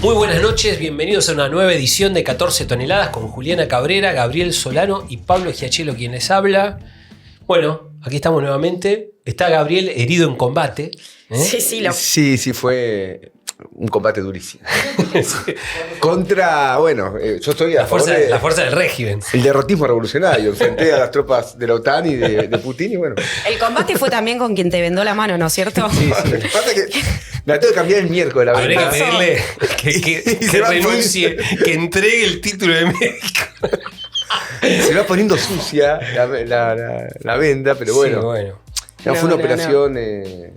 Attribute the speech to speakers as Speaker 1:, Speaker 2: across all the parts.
Speaker 1: Muy buenas noches, bienvenidos a una nueva edición de 14 toneladas con Juliana Cabrera, Gabriel Solano y Pablo Giachelo quien les habla. Bueno, aquí estamos nuevamente. Está Gabriel herido en combate.
Speaker 2: Sí, fue un combate durísimo. Sí. Contra, yo estoy a favor de
Speaker 1: la fuerza del régimen.
Speaker 2: El derrotismo revolucionario. Enfrenté a las tropas de la OTAN y de Putin y bueno.
Speaker 3: El combate fue también con quien te vendó la mano, ¿no es cierto?
Speaker 2: Sí. Lo que pasa es que me la tengo que cambiar el miércoles.
Speaker 1: Habría que pedirle que renuncie, que entregue el título de médico.
Speaker 2: Se va poniendo sucia la venda, pero bueno.
Speaker 1: Sí, bueno.
Speaker 2: No, fue una operación de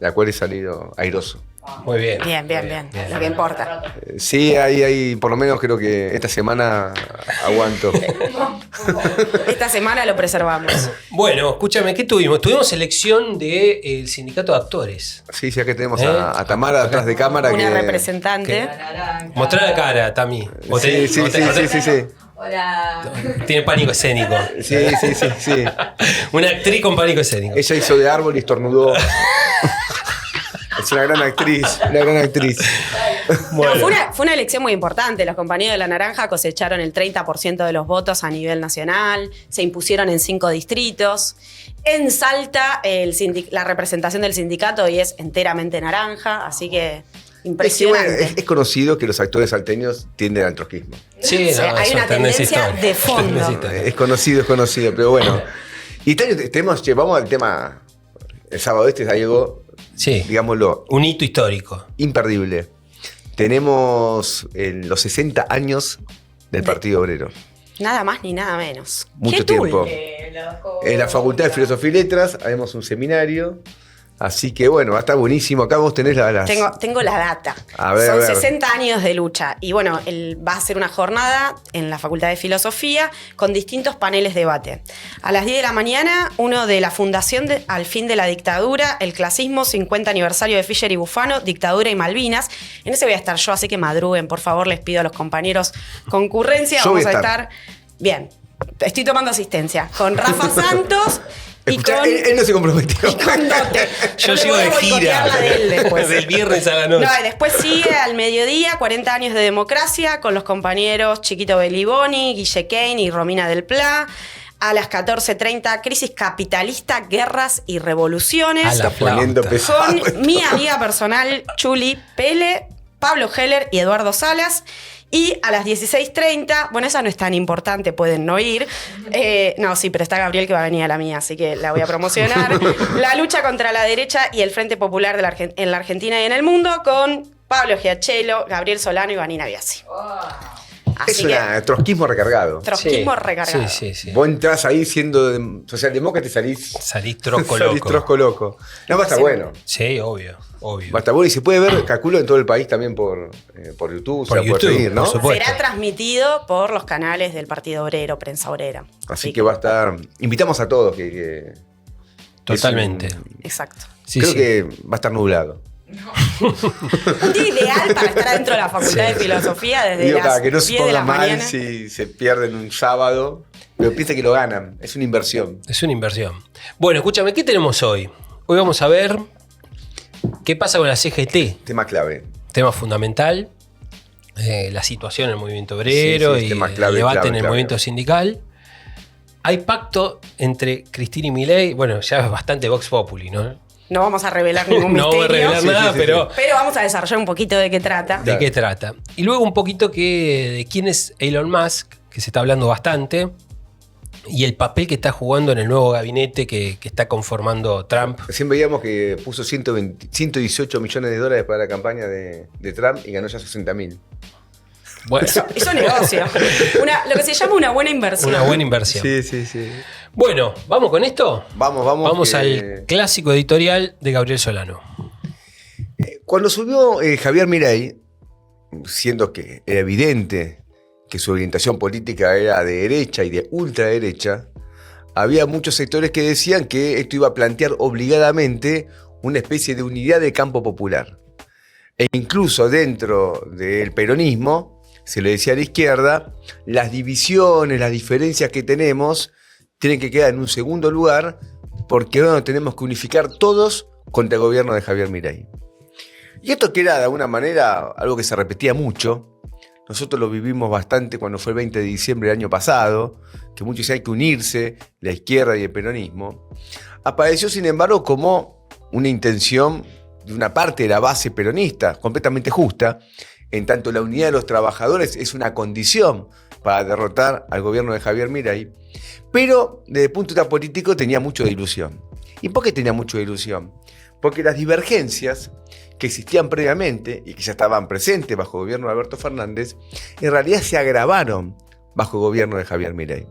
Speaker 2: la cual he salido airoso.
Speaker 1: Muy bien.
Speaker 3: Bien. Lo que importa.
Speaker 2: Sí, ahí por lo menos creo que esta semana aguanto.
Speaker 3: Esta semana lo preservamos.
Speaker 1: Bueno, escúchame, ¿qué tuvimos? Tuvimos elección del sindicato de actores.
Speaker 2: Sí, ya que tenemos a Tamara atrás de cámara.
Speaker 3: Una representante.
Speaker 1: Mostrar la cara, Tami.
Speaker 2: Sí.
Speaker 4: Hola.
Speaker 1: Tiene pánico escénico.
Speaker 2: Sí.
Speaker 1: Una actriz con pánico escénico.
Speaker 2: Ella hizo de árbol y estornudó. Es una gran actriz.
Speaker 3: Bueno. No, fue una elección muy importante. Los compañeros de La Naranja cosecharon el 30% de los votos a nivel nacional, se impusieron en 5 distritos. En Salta, la representación del sindicato hoy es enteramente naranja, así que impresionante.
Speaker 2: Es conocido que los actores salteños tienden al trotskismo.
Speaker 1: Sí,
Speaker 3: hay una tendencia de fondo.
Speaker 2: Es conocido, pero bueno. Y vamos al tema. El sábado es algo, digámoslo,
Speaker 1: un hito histórico.
Speaker 2: Imperdible. Tenemos los 60 años del Partido Obrero.
Speaker 3: Nada más ni nada menos.
Speaker 2: Mucho tiempo. En la Facultad de Filosofía y Letras haremos un seminario. Así que bueno, va a estar buenísimo. Acá vos tenés las...
Speaker 3: Tengo la data.
Speaker 2: Son
Speaker 3: 60 años de lucha. Y bueno, va a ser una jornada en la Facultad de Filosofía con distintos paneles de debate. A las 10 de la mañana, uno de la Fundación al Fin de la Dictadura, el Clasismo, 50 aniversario de Fischer y Bufano, Dictadura y Malvinas. En ese voy a estar yo, así que madruguen, por favor, les pido a los compañeros concurrencia. Vamos a estar... Bien, estoy tomando asistencia. Con Rafa Santos...
Speaker 2: Escuchá, él no se comprometió.
Speaker 3: Y con Dote.
Speaker 1: Yo sigo de gira. Del viernes a la noche.
Speaker 3: No, y después sigue al mediodía, 40 años de democracia, con los compañeros Chiquito Beliboni, Guille Kane y Romina del Pla. A las 14:30, crisis capitalista, guerras y revoluciones.
Speaker 2: Poniendo pesado.
Speaker 3: Con mi amiga personal, Chuli Pele, Pablo Heller y Eduardo Salas. Y a las 16:30, bueno, esa no es tan importante, pueden no ir. No, sí, pero está Gabriel que va a venir a la mía, así que la voy a promocionar. La lucha contra la derecha y el Frente Popular en la Argentina y en el mundo con Pablo Giachelo, Gabriel Solano y Vanina Biasi.
Speaker 2: Es un trotskismo recargado.
Speaker 3: Recargado.
Speaker 1: Sí.
Speaker 2: Vos entrás ahí siendo socialdemócrata y salís
Speaker 1: trosco
Speaker 2: loco. No, va a estar bueno.
Speaker 1: Sí, obvio.
Speaker 2: Va a estar bueno y se puede ver, calculo, en todo el país también por YouTube.
Speaker 1: Por YouTube,
Speaker 2: seguir, ¿no?
Speaker 3: Será transmitido por los canales del Partido Obrero, Prensa Obrera.
Speaker 2: Así que va a estar... Invitamos a todos que
Speaker 1: totalmente.
Speaker 3: Exacto.
Speaker 2: Creo que va a estar nublado.
Speaker 3: Un día ideal para estar adentro de la Facultad de Filosofía desde las 10 de la mañana.
Speaker 2: Que no se ponga mal si se pierden un sábado, pero piensa que lo ganan. Es una inversión.
Speaker 1: Bueno, escúchame, ¿qué tenemos hoy? Hoy vamos a ver qué pasa con la CGT.
Speaker 2: Tema clave.
Speaker 1: Tema fundamental. La situación en el movimiento obrero y el debate en el movimiento sindical. Hay pacto entre Cristina y Milei. Bueno, ya es bastante Vox Populi, ¿no?
Speaker 3: No vamos a revelar ningún misterio.
Speaker 1: No voy a revelar nada, pero
Speaker 3: vamos a desarrollar un poquito de qué trata.
Speaker 1: De qué trata. Y luego un poquito de quién es Elon Musk, que se está hablando bastante, y el papel que está jugando en el nuevo gabinete que está conformando Trump.
Speaker 2: Recién veíamos que puso 118 millones de dólares para la campaña de Trump y ganó ya 60.000.
Speaker 1: Bueno.
Speaker 3: Eso negocio. Lo que se llama una buena inversión.
Speaker 1: Una buena inversión.
Speaker 2: Sí.
Speaker 1: Bueno, ¿vamos con esto?
Speaker 2: Vamos
Speaker 1: al clásico editorial de Gabriel Solano.
Speaker 2: Cuando subió Javier Milei, siendo que era evidente que su orientación política era de derecha y de ultraderecha, había muchos sectores que decían que esto iba a plantear obligadamente una especie de unidad de campo popular. E incluso dentro del peronismo, se le decía a la izquierda, las divisiones, las diferencias que tenemos tienen que quedar en un segundo lugar porque tenemos que unificar todos contra el gobierno de Javier Milei. Y esto que era de alguna manera algo que se repetía mucho, nosotros lo vivimos bastante cuando fue el 20 de diciembre del año pasado, que muchos decían hay que unirse, la izquierda y el peronismo, apareció sin embargo como una intención de una parte de la base peronista, completamente justa, en tanto la unidad de los trabajadores es una condición para derrotar al gobierno de Javier Milei, pero desde el punto de vista político tenía mucho de ilusión. ¿Y por qué tenía mucho de ilusión? Porque las divergencias que existían previamente y que ya estaban presentes bajo el gobierno de Alberto Fernández, en realidad se agravaron bajo el gobierno de Javier Milei.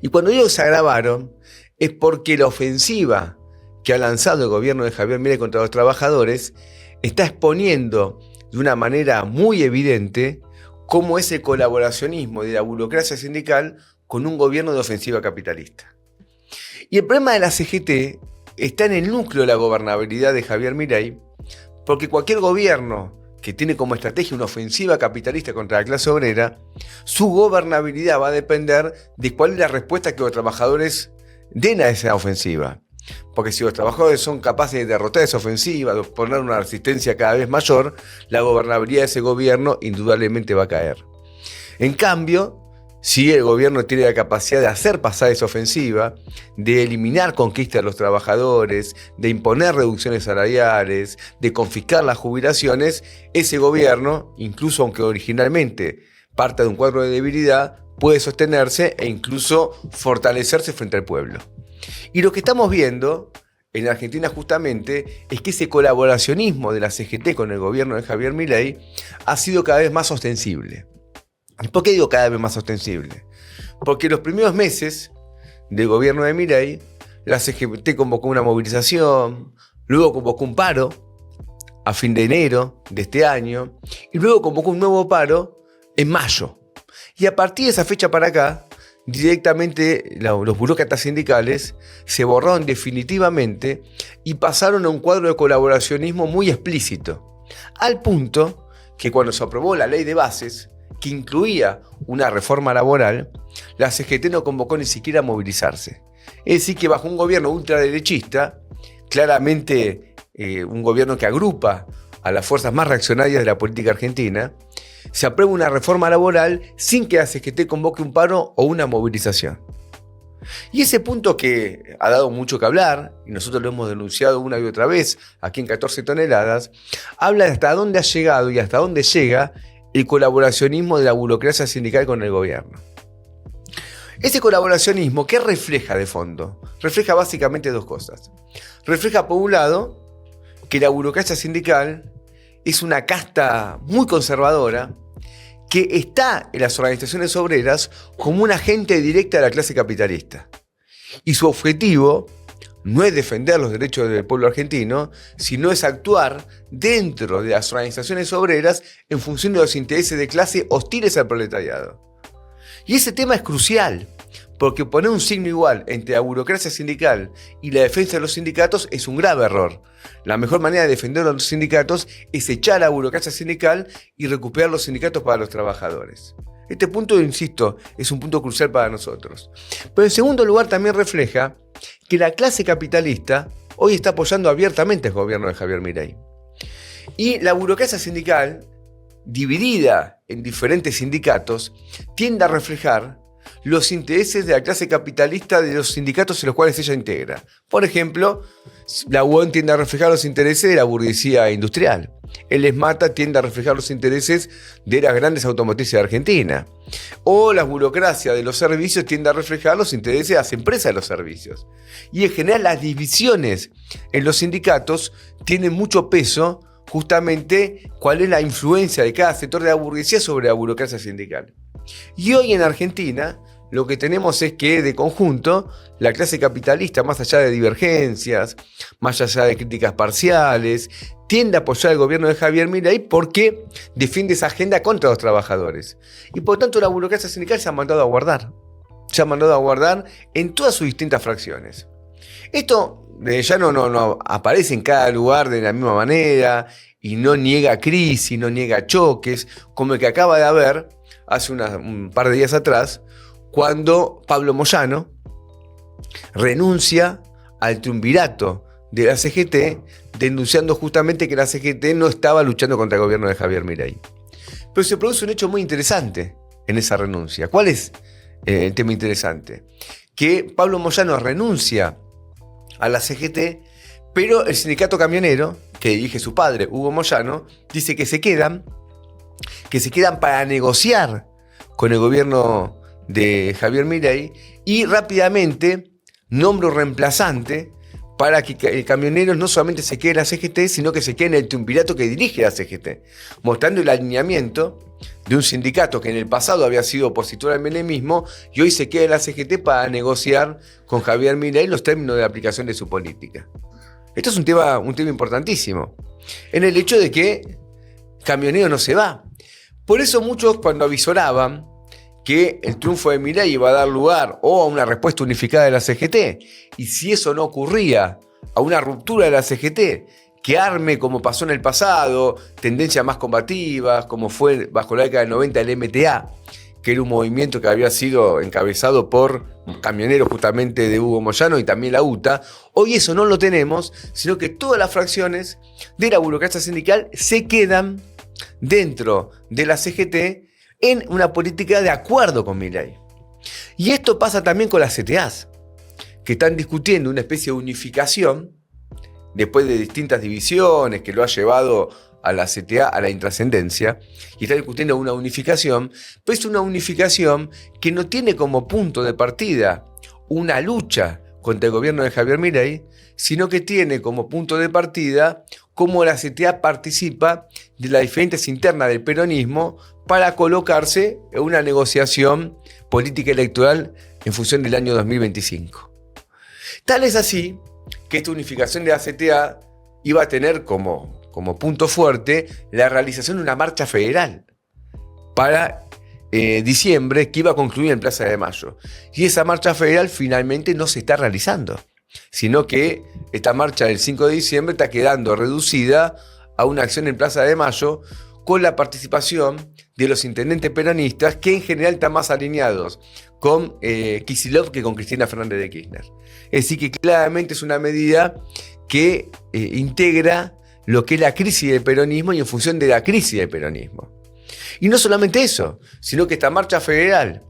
Speaker 2: Y cuando digo se agravaron, es porque la ofensiva que ha lanzado el gobierno de Javier Milei contra los trabajadores está exponiendo de una manera muy evidente cómo es el colaboracionismo de la burocracia sindical con un gobierno de ofensiva capitalista. Y el problema de la CGT está en el núcleo de la gobernabilidad de Javier Milei, porque cualquier gobierno que tiene como estrategia una ofensiva capitalista contra la clase obrera, su gobernabilidad va a depender de cuál es la respuesta que los trabajadores den a esa ofensiva. Porque si los trabajadores son capaces de derrotar esa ofensiva, de poner una resistencia cada vez mayor, la gobernabilidad de ese gobierno indudablemente va a caer. En cambio, si el gobierno tiene la capacidad de hacer pasar esa ofensiva, de eliminar conquistas de los trabajadores, de imponer reducciones salariales, de confiscar las jubilaciones, ese gobierno, incluso aunque originalmente parta de un cuadro de debilidad, puede sostenerse e incluso fortalecerse frente al pueblo. Y lo que estamos viendo en Argentina justamente es que ese colaboracionismo de la CGT con el gobierno de Javier Milei ha sido cada vez más ostensible. ¿Y por qué digo cada vez más ostensible? Porque en los primeros meses del gobierno de Milei, la CGT convocó una movilización, luego convocó un paro a fin de enero de este año y luego convocó un nuevo paro en mayo. Y a partir de esa fecha para acá, directamente los burócratas sindicales se borraron definitivamente y pasaron a un cuadro de colaboracionismo muy explícito, al punto que cuando se aprobó la ley de bases, que incluía una reforma laboral, la CGT no convocó ni siquiera a movilizarse. Es decir, que bajo un gobierno ultraderechista, claramente un gobierno que agrupa a las fuerzas más reaccionarias de la política argentina, se aprueba una reforma laboral sin que la CGT convoque un paro o una movilización. Y ese punto que ha dado mucho que hablar, y nosotros lo hemos denunciado una y otra vez aquí en 14 toneladas, habla de hasta dónde ha llegado y hasta dónde llega el colaboracionismo de la burocracia sindical con el gobierno. Ese colaboracionismo, ¿qué refleja de fondo? Refleja básicamente dos cosas. Refleja, por un lado, que la burocracia sindical es una casta muy conservadora que está en las organizaciones obreras como un agente directa de la clase capitalista. Y su objetivo no es defender los derechos del pueblo argentino, sino es actuar dentro de las organizaciones obreras en función de los intereses de clase hostiles al proletariado. Y ese tema es crucial, porque poner un signo igual entre la burocracia sindical y la defensa de los sindicatos es un grave error. La mejor manera de defender a los sindicatos es echar a la burocracia sindical y recuperar los sindicatos para los trabajadores. Este punto, insisto, es un punto crucial para nosotros. Pero en segundo lugar también refleja que la clase capitalista hoy está apoyando abiertamente al gobierno de Javier Milei. Y la burocracia sindical, dividida en diferentes sindicatos, tiende a reflejar los intereses de la clase capitalista de los sindicatos en los cuales ella integra. Por ejemplo, la UON tiende a reflejar los intereses de la burguesía industrial. El ESMATA tiende a reflejar los intereses de las grandes automotrices de Argentina. O la burocracia de los servicios tiende a reflejar los intereses de las empresas de los servicios. Y en general las divisiones en los sindicatos tienen mucho peso justamente cuál es la influencia de cada sector de la burguesía sobre la burocracia sindical. Y hoy en Argentina lo que tenemos es que de conjunto la clase capitalista, más allá de divergencias, más allá de críticas parciales, tiende a apoyar al gobierno de Javier Milei porque defiende esa agenda contra los trabajadores. Y por tanto la burocracia sindical se ha mandado a guardar. Se ha mandado a guardar en todas sus distintas fracciones. Esto ya no aparece en cada lugar de la misma manera y no niega crisis, no niega choques, como el que acaba de haber hace un par de días atrás, cuando Pablo Moyano renuncia al triunvirato de la CGT, denunciando justamente que la CGT no estaba luchando contra el gobierno de Javier Milei. Pero se produce un hecho muy interesante en esa renuncia. ¿Cuál es el tema interesante? Que Pablo Moyano renuncia a la CGT, pero el sindicato camionero, que dirige su padre, Hugo Moyano, dice que se quedan para negociar con el gobierno de Javier Milei y rápidamente nombra un reemplazante para que el camionero no solamente se quede en la CGT, sino que se quede en el triunvirato que dirige la CGT, mostrando el alineamiento de un sindicato que en el pasado había sido opositor al menemismo y hoy se queda en la CGT para negociar con Javier Milei los términos de la aplicación de su política. Esto es un tema importantísimo, en el hecho de que Camionero no se va. Por eso muchos, cuando avisoraban que el triunfo de Milei iba a dar lugar o a una respuesta unificada de la CGT, y si eso no ocurría, a una ruptura de la CGT, que arme, como pasó en el pasado, tendencias más combativas, como fue bajo la década del 90 el MTA, que era un movimiento que había sido encabezado por camioneros justamente de Hugo Moyano y también la UTA. Hoy eso no lo tenemos, sino que todas las fracciones de la burocracia sindical se quedan dentro de la CGT en una política de acuerdo con Milei. Y esto pasa también con las CTAs, que están discutiendo una especie de unificación después de distintas divisiones que lo ha llevado a la CTA a la intrascendencia, y está discutiendo una unificación, pero es una unificación que no tiene como punto de partida una lucha contra el gobierno de Javier Milei, sino que tiene como punto de partida cómo la CTA participa de las diferentes internas del peronismo para colocarse en una negociación política electoral en función del año 2025. Tal es así que esta unificación de la CTA iba a tener como punto fuerte la realización de una marcha federal para diciembre, que iba a concluir en Plaza de Mayo. Y esa marcha federal finalmente no se está realizando, sino que esta marcha del 5 de diciembre está quedando reducida a una acción en Plaza de Mayo con la participación de los intendentes peronistas, que en general están más alineados con Kicillof que con Cristina Fernández de Kirchner. Es decir, que claramente es una medida que integra lo que es la crisis del peronismo y en función de la crisis del peronismo. Y no solamente eso, sino que esta marcha federal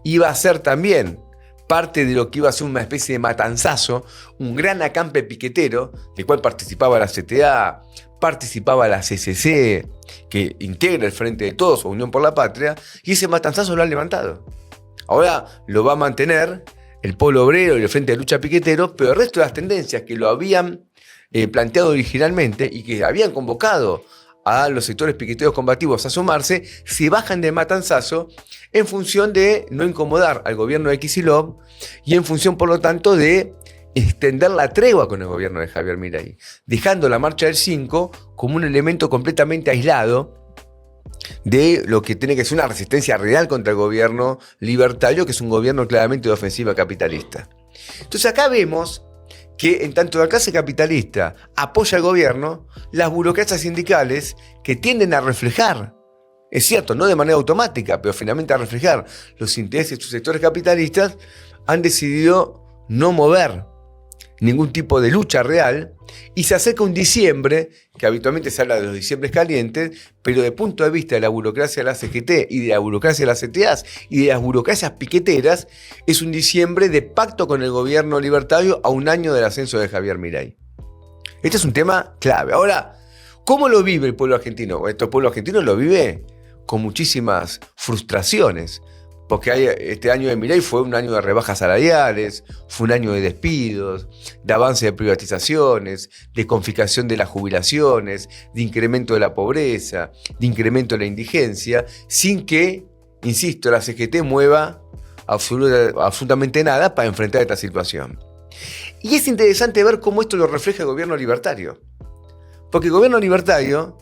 Speaker 2: iba a ser también parte de lo que iba a ser una especie de matanzazo, un gran acampe piquetero, del cual participaba la CTA, participaba la CCC, que integra el Frente de Todos o Unión por la Patria, y ese matanzazo lo han levantado. Ahora lo va a mantener el Polo Obrero y el Frente de Lucha Piquetero, pero el resto de las tendencias que lo habían planteado originalmente y que habían convocado a los sectores piqueteros combativos a sumarse, se bajan de matanzazo en función de no incomodar al gobierno de Kicillof y en función, por lo tanto, de extender la tregua con el gobierno de Javier Milei, dejando la marcha del 5 como un elemento completamente aislado de lo que tiene que ser una resistencia real contra el gobierno libertario, que es un gobierno claramente de ofensiva capitalista. Entonces acá vemos que en tanto la clase capitalista apoya al gobierno, las burocracias sindicales que tienden a reflejar, es cierto, no de manera automática, pero finalmente a reflejar los intereses de sus sectores capitalistas, han decidido no mover ningún tipo de lucha real y se acerca un diciembre, que habitualmente se habla de los diciembres calientes, pero desde el punto de vista de la burocracia de la CGT y de la burocracia de las CTAs y de las burocracias piqueteras, es un diciembre de pacto con el gobierno libertario a un año del ascenso de Javier Milei. Este es un tema clave. Ahora, ¿cómo lo vive el pueblo argentino? El pueblo argentino lo vive con muchísimas frustraciones, porque este año de Milei fue un año de rebajas salariales, fue un año de despidos, de avance de privatizaciones, de confiscación de las jubilaciones, de incremento de la pobreza, de incremento de la indigencia, sin que, insisto, la CGT mueva absolutamente nada para enfrentar esta situación. Y es interesante ver cómo esto lo refleja el gobierno libertario. Porque el gobierno libertario,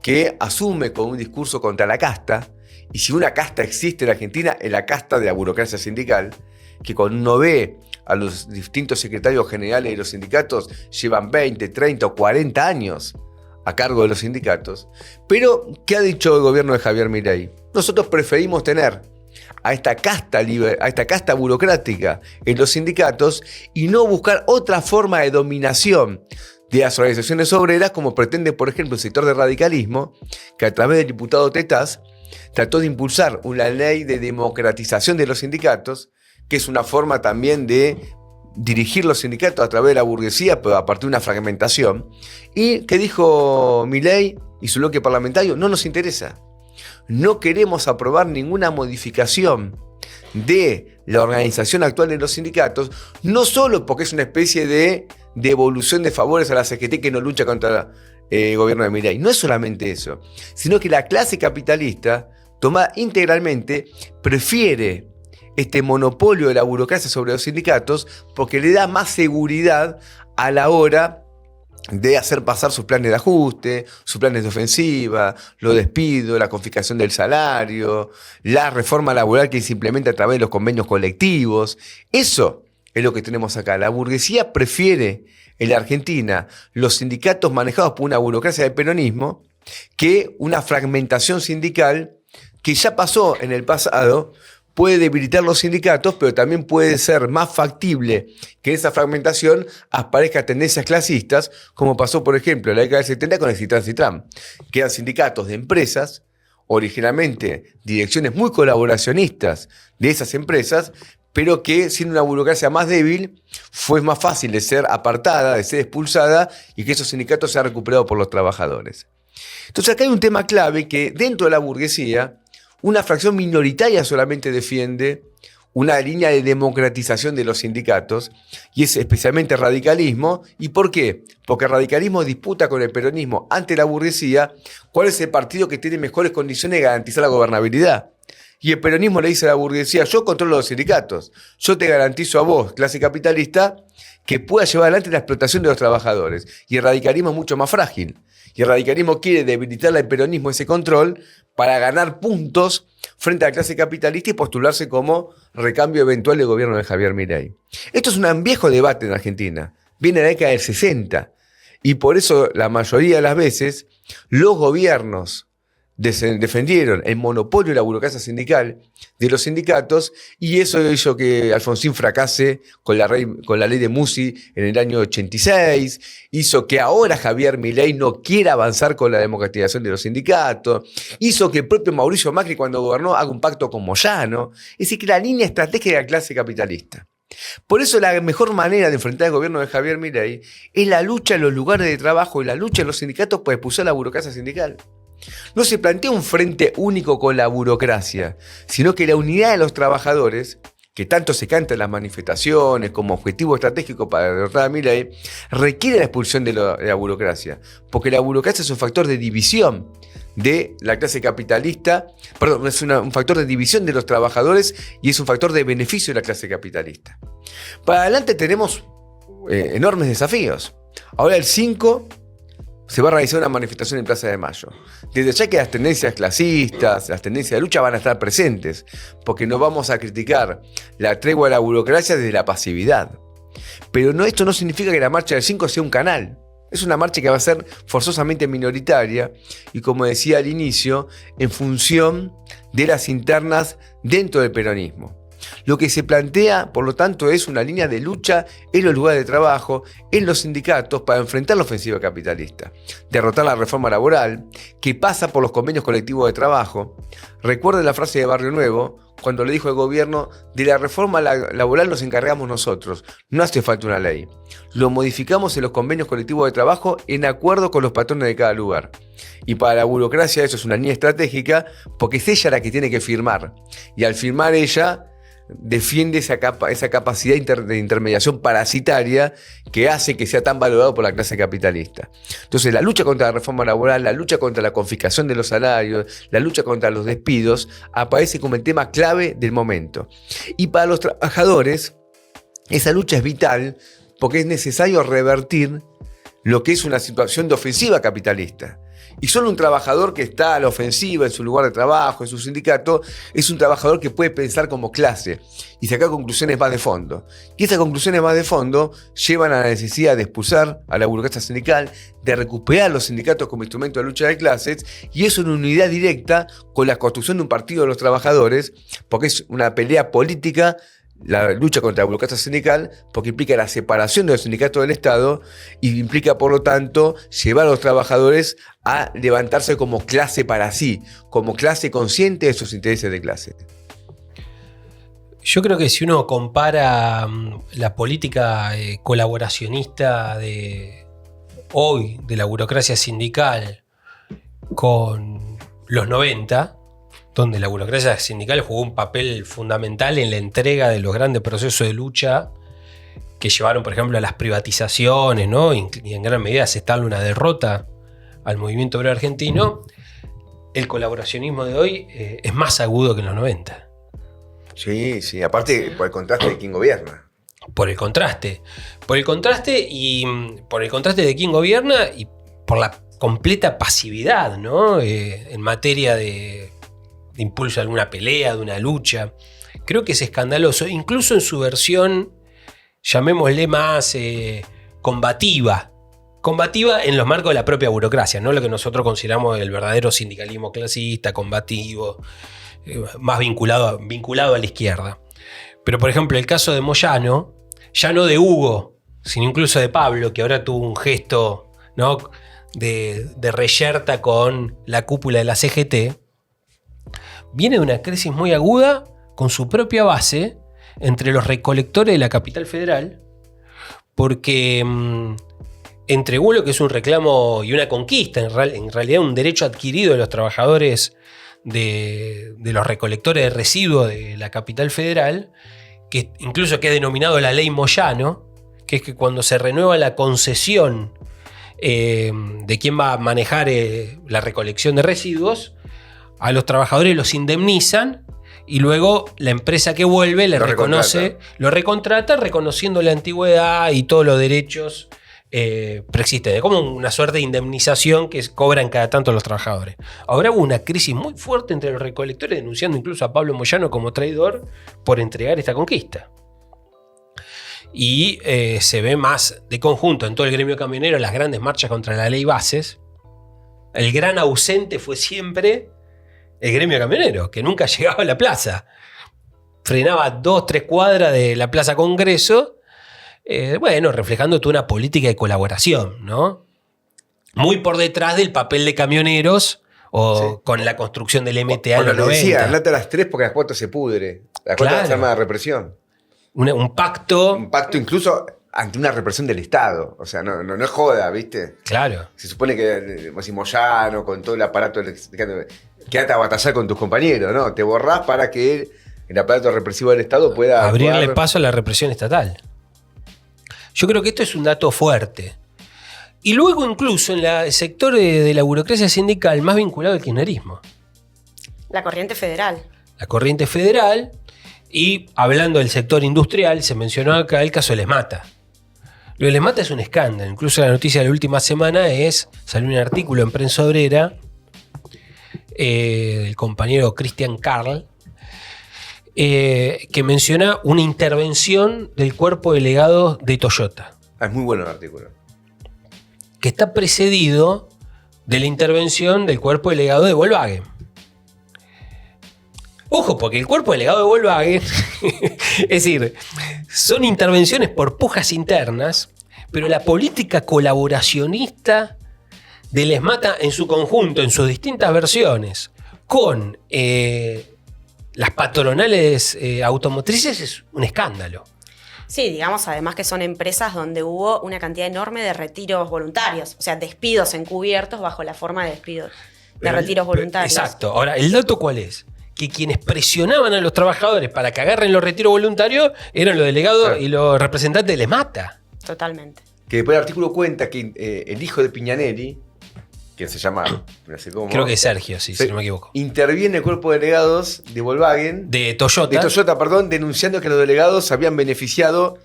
Speaker 2: que asume con un discurso contra la casta, y si una casta existe en Argentina, es la casta de la burocracia sindical, que cuando uno ve a los distintos secretarios generales de los sindicatos, llevan 20, 30 o 40 años a cargo de los sindicatos. Pero, ¿qué ha dicho el gobierno de Javier Milei? Nosotros preferimos tener a esta casta burocrática en los sindicatos y no buscar otra forma de dominación de las organizaciones obreras, como pretende, por ejemplo, el sector de radicalismo, que a través del diputado Tetaz trató de impulsar una ley de democratización de los sindicatos, que es una forma también de dirigir los sindicatos a través de la burguesía, pero a partir de una fragmentación. Y que dijo Milei y su bloque parlamentario: no nos interesa. No queremos aprobar ninguna modificación de la organización actual de los sindicatos, no solo porque es una especie de devolución de favores a la CGT que no lucha contra el gobierno de Milei. No es solamente eso, sino que la clase capitalista, tomada integralmente, prefiere este monopolio de la burocracia sobre los sindicatos porque le da más seguridad a la hora de hacer pasar sus planes de ajuste, sus planes de ofensiva, los despidos, la confiscación del salario, la reforma laboral que se implementa a través de los convenios colectivos. Eso es lo que tenemos acá. La burguesía prefiere en la Argentina los sindicatos manejados por una burocracia del peronismo que una fragmentación sindical que ya pasó en el pasado. Puede debilitar los sindicatos, pero también puede ser más factible que en esa fragmentación aparezcan tendencias clasistas, como pasó, por ejemplo, en la década del 70 con el Citran, que eran sindicatos de empresas, originalmente direcciones muy colaboracionistas de esas empresas, pero que siendo una burocracia más débil, fue más fácil de ser apartada, de ser expulsada, y que esos sindicatos sean recuperados por los trabajadores. Entonces acá hay un tema clave que dentro de la burguesía, una fracción minoritaria solamente defiende una línea de democratización de los sindicatos, y es especialmente radicalismo. ¿Y por qué? Porque el radicalismo disputa con el peronismo ante la burguesía cuál es el partido que tiene mejores condiciones de garantizar la gobernabilidad. Y el peronismo le dice a la burguesía: yo controlo los sindicatos, yo te garantizo a vos, clase capitalista, que pueda llevar adelante la explotación de los trabajadores. Y el radicalismo es mucho más frágil. Y el radicalismo quiere debilitarle al peronismo ese control para ganar puntos frente a la clase capitalista y postularse como recambio eventual del gobierno de Javier Milei. Esto es un viejo debate en Argentina. Viene de la década del 60. Y por eso la mayoría de las veces los gobiernos defendieron el monopolio de la burocracia sindical de los sindicatos, y eso hizo que Alfonsín fracase con la ley de Musi en el año 86, hizo que ahora Javier Milei no quiera avanzar con la democratización de los sindicatos, hizo que el propio Mauricio Macri, cuando gobernó, haga un pacto con Moyano. Es decir, que la línea estratégica de la clase capitalista. Por eso la mejor manera de enfrentar el gobierno de Javier Milei es la lucha en los lugares de trabajo y la lucha en los sindicatos para expulsar la burocracia sindical. No se plantea un frente único con la burocracia, sino que la unidad de los trabajadores, que tanto se canta en las manifestaciones como objetivo estratégico para derrotar a Milei, requiere la expulsión de la burocracia, porque la burocracia es un factor de división de la clase capitalista, perdón, es un factor de división de los trabajadores y es un factor de beneficio de la clase capitalista. Para adelante tenemos enormes desafíos. Ahora el 5 se va a realizar una manifestación en Plaza de Mayo. Desde ya que las tendencias clasistas, las tendencias de lucha van a estar presentes, porque no vamos a criticar la tregua de la burocracia desde la pasividad. Pero esto no significa que la marcha del 5 sea un canal. Es una marcha que va a ser forzosamente minoritaria y, como decía al inicio, en función de las internas dentro del peronismo. Lo que se plantea, por lo tanto, es una línea de lucha en los lugares de trabajo, en los sindicatos, para enfrentar la ofensiva capitalista, derrotar la reforma laboral, que pasa por los convenios colectivos de trabajo. Recuerden la frase de Barrio Nuevo, cuando le dijo al gobierno: de la reforma laboral nos encargamos nosotros, no hace falta una ley. Lo modificamos en los convenios colectivos de trabajo en acuerdo con los patrones de cada lugar. Y para la burocracia eso es una línea estratégica, porque es ella la que tiene que firmar. Y al firmar ella, defiende esa capacidad de intermediación parasitaria que hace que sea tan valorado por la clase capitalista. Entonces, la lucha contra la reforma laboral, la lucha contra la confiscación de los salarios, la lucha contra los despidos, aparece como el tema clave del momento. Y para los trabajadores, esa lucha es vital porque es necesario revertir lo que es una situación de ofensiva capitalista. Y solo un trabajador que está a la ofensiva en su lugar de trabajo, en su sindicato, es un trabajador que puede pensar como clase y sacar conclusiones más de fondo. Y estas conclusiones más de fondo llevan a la necesidad de expulsar a la burocracia sindical, de recuperar los sindicatos como instrumento de lucha de clases, y eso en unidad directa con la construcción de un partido de los trabajadores, porque es una pelea política, la lucha contra la burocracia sindical, porque implica la separación de los sindicatos del Estado y implica, por lo tanto, llevar a los trabajadores a levantarse como clase para sí, como clase consciente de sus intereses de clase.
Speaker 1: Yo creo que si uno compara la política colaboracionista de hoy, de la burocracia sindical, con los 90, donde la burocracia sindical jugó un papel fundamental en la entrega de los grandes procesos de lucha que llevaron, por ejemplo, a las privatizaciones, ¿no? Y en gran medida se está una derrota al movimiento obrero argentino, el colaboracionismo de hoy es más agudo que en los 90.
Speaker 2: Sí, sí, aparte por el contraste de quién gobierna.
Speaker 1: Por el contraste de quién gobierna y por la completa pasividad, ¿no? En materia de impulso de alguna pelea, de una lucha. Creo que es escandaloso, incluso en su versión, llamémosle más combativa en los marcos de la propia burocracia, no lo que nosotros consideramos el verdadero sindicalismo clasista, combativo, más vinculado a la izquierda. Pero, por ejemplo, el caso de Moyano, ya no de Hugo, sino incluso de Pablo, que ahora tuvo un gesto, ¿no?, de reyerta con la cúpula de la CGT, viene de una crisis muy aguda con su propia base entre los recolectores de la capital federal, porque entregó lo que es un reclamo y una conquista, en realidad un derecho adquirido de los trabajadores de los recolectores de residuos de la capital federal, que incluso que es denominado la ley Moyano, que es que cuando se renueva la concesión de quién va a manejar la recolección de residuos, a los trabajadores los indemnizan y luego la empresa que vuelve lo recontrata, reconociendo la antigüedad y todos los derechos preexistentes, como una suerte de indemnización que cobran cada tanto los trabajadores. Ahora hubo una crisis muy fuerte entre los recolectores, denunciando incluso a Pablo Moyano como traidor por entregar esta conquista. Y se ve más de conjunto en todo el gremio camionero las grandes marchas contra la ley Bases. El gran ausente fue siempre el gremio camionero, que nunca llegaba a la plaza. Frenaba 2-3 cuadras de la Plaza Congreso, reflejando toda una política de colaboración, ¿no? Muy por detrás del papel de camioneros o con la construcción del MTA en los 90.
Speaker 2: Decía, andate a las 3 porque a las 4 se pudre. A las 4 se arma la represión.
Speaker 1: Un pacto.
Speaker 2: Un pacto incluso ante una represión del Estado. O sea, no es joda, ¿viste?
Speaker 1: Claro.
Speaker 2: Se supone que Moyano, con todo el aparato, quédate a batallar con tus compañeros, ¿no? Te borrás para que el aparato represivo del Estado pueda
Speaker 1: abrirle paso a la represión estatal. Yo creo que esto es un dato fuerte. Y luego incluso en el sector de la burocracia sindical más vinculado al kirchnerismo.
Speaker 3: La corriente federal.
Speaker 1: La corriente federal. Y hablando del sector industrial, se mencionó acá el caso de Lesmata. Lo de Lesmata es un escándalo. Incluso la noticia de la última semana salió un artículo en Prensa Obrera del compañero Christian Karl, que menciona una intervención del cuerpo delegado de Toyota.
Speaker 2: Es muy bueno el artículo.
Speaker 1: Que está precedido de la intervención del cuerpo delegado de Volkswagen. Ojo, porque el cuerpo delegado de Volkswagen, es decir, son intervenciones por pujas internas, pero la política colaboracionista de Lesmata en su conjunto, en sus distintas versiones, con las patronales automotrices es un escándalo.
Speaker 3: Sí, digamos además que son empresas donde hubo una cantidad enorme de retiros voluntarios, o sea, despidos encubiertos bajo la forma de despidos, de retiros voluntarios.
Speaker 1: Exacto. Ahora, ¿el dato cuál es? Que quienes presionaban a los trabajadores para que agarren los retiros voluntarios eran los delegados y los representantes de Lesmata.
Speaker 3: Totalmente.
Speaker 2: Que después el artículo cuenta que el hijo de Piñanelli, que se llama, no sé cómo,
Speaker 1: creo que es Sergio, sí, si no me equivoco,
Speaker 2: interviene el cuerpo de delegados de Volkswagen,
Speaker 1: de Toyota,
Speaker 2: denunciando que los delegados se habían beneficiado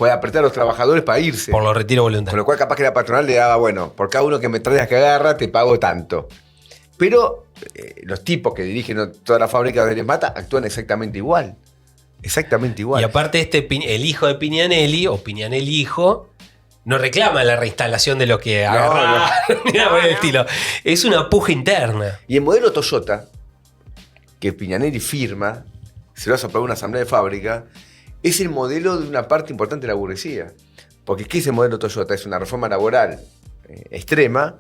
Speaker 2: puede apretar a los trabajadores para irse.
Speaker 1: Por los retiros voluntarios.
Speaker 2: Con lo cual capaz que la patronal le daba, bueno, por cada uno que me traigas que agarra, te pago tanto. Pero los tipos que dirigen todas las fábricas de Erasmata actúan exactamente igual. Exactamente igual.
Speaker 1: Y aparte el hijo de Pignanelli, o Pignanelli hijo, no reclama la reinstalación de lo que agarra. Mira, por el estilo. Es una puja interna.
Speaker 2: Y el modelo Toyota, que Pignanelli firma, se lo hace para una asamblea de fábrica, es el modelo de una parte importante de la burguesía. Porque ¿qué es el modelo Toyota? Es una reforma laboral extrema.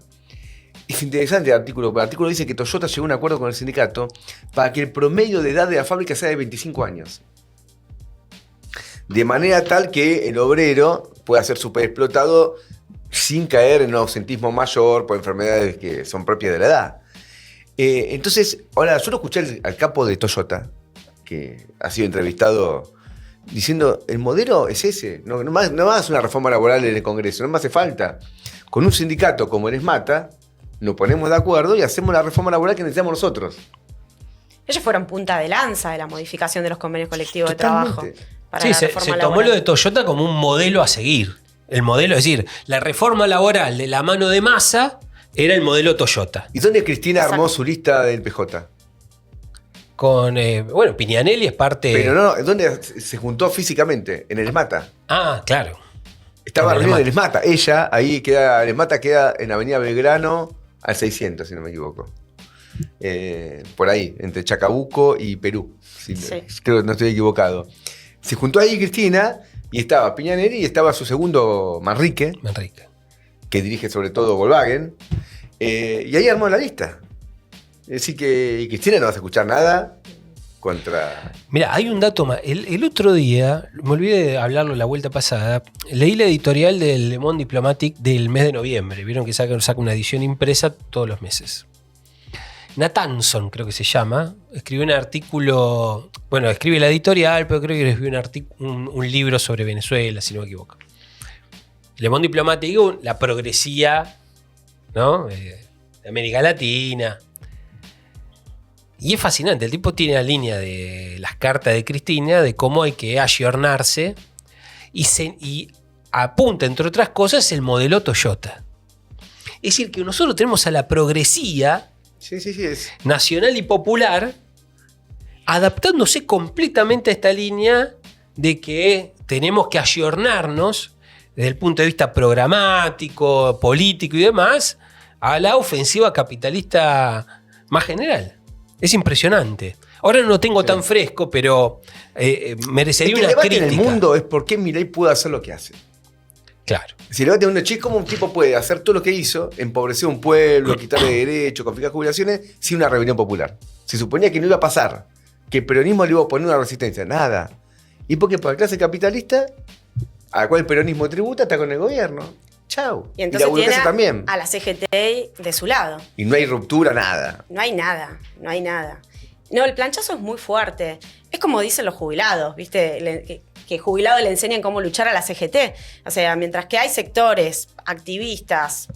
Speaker 2: Es interesante el artículo, porque el artículo dice que Toyota llegó a un acuerdo con el sindicato para que el promedio de edad de la fábrica sea de 25 años. De manera tal que el obrero pueda ser superexplotado sin caer en un ausentismo mayor por enfermedades que son propias de la edad. Entonces, ahora, yo lo escuché al capo de Toyota, que ha sido entrevistado, diciendo, el modelo es ese, no más una reforma laboral en el Congreso, no me hace falta. Con un sindicato como Erasmata, nos ponemos de acuerdo y hacemos la reforma laboral que necesitamos nosotros.
Speaker 3: Ellos fueron punta de lanza de la modificación de los convenios colectivos
Speaker 2: Totalmente.
Speaker 3: de trabajo. Para
Speaker 1: Sí, se tomó lo de Toyota como un modelo a seguir. El modelo, es decir, la reforma laboral de la mano de Massa era el modelo Toyota.
Speaker 2: ¿Y dónde Cristina armó su lista del PJ?
Speaker 1: Con, Pignanelli es parte...
Speaker 2: Pero no, ¿dónde se juntó físicamente? En Erasmata.
Speaker 1: Ah, claro.
Speaker 2: Estaba reunida en Erasmata. Ella, ahí queda, Erasmata queda en Avenida Belgrano al 600, si no me equivoco. Por ahí, entre Chacabuco y Perú. Sí. Creo que no estoy equivocado. Se juntó ahí Cristina y estaba Pignanelli y estaba su segundo Manrique, que dirige sobre todo Volkswagen. Y ahí armó la lista. Es decir que Cristina no vas a escuchar nada contra...
Speaker 1: Mira, hay un dato más. El otro día, me olvidé de hablarlo la vuelta pasada, leí la editorial del Le Monde Diplomatique del mes de noviembre. Vieron que saca una edición impresa todos los meses. Nathanson, creo que se llama, escribió un artículo, escribe la editorial, pero creo que escribió un libro sobre Venezuela, si no me equivoco. Le Monde Diplomatique, la progresía, ¿no? De América Latina. Y es fascinante, el tipo tiene la línea de las cartas de Cristina, de cómo hay que ayornarse, y apunta, entre otras cosas, el modelo Toyota. Es decir, que nosotros tenemos a la progresía nacional y popular adaptándose completamente a esta línea de que tenemos que ayornarnos desde el punto de vista programático, político y demás a la ofensiva capitalista más general. Es impresionante. Ahora no lo tengo tan fresco, pero merecería una crítica.
Speaker 2: El debate en el mundo es por qué Milei puede hacer lo que hace.
Speaker 1: Claro.
Speaker 2: Si le va a tener un ¿cómo un tipo puede hacer todo lo que hizo, empobrecer a un pueblo, quitarle derechos, confiscar jubilaciones, sin una rebelión popular? Se suponía que no iba a pasar, que el peronismo le iba a poner una resistencia. Nada. ¿Y por qué? Por la clase capitalista, a la cual el peronismo tributa, está con el gobierno. Chau.
Speaker 3: Y entonces
Speaker 2: la burguesa también.
Speaker 3: A la CGT de su lado.
Speaker 2: Y no hay ruptura, nada.
Speaker 3: No hay nada. No, el planchazo es muy fuerte. Es como dicen los jubilados, ¿viste? Que jubilados le enseñan cómo luchar a la CGT. O sea, mientras que hay sectores activistas,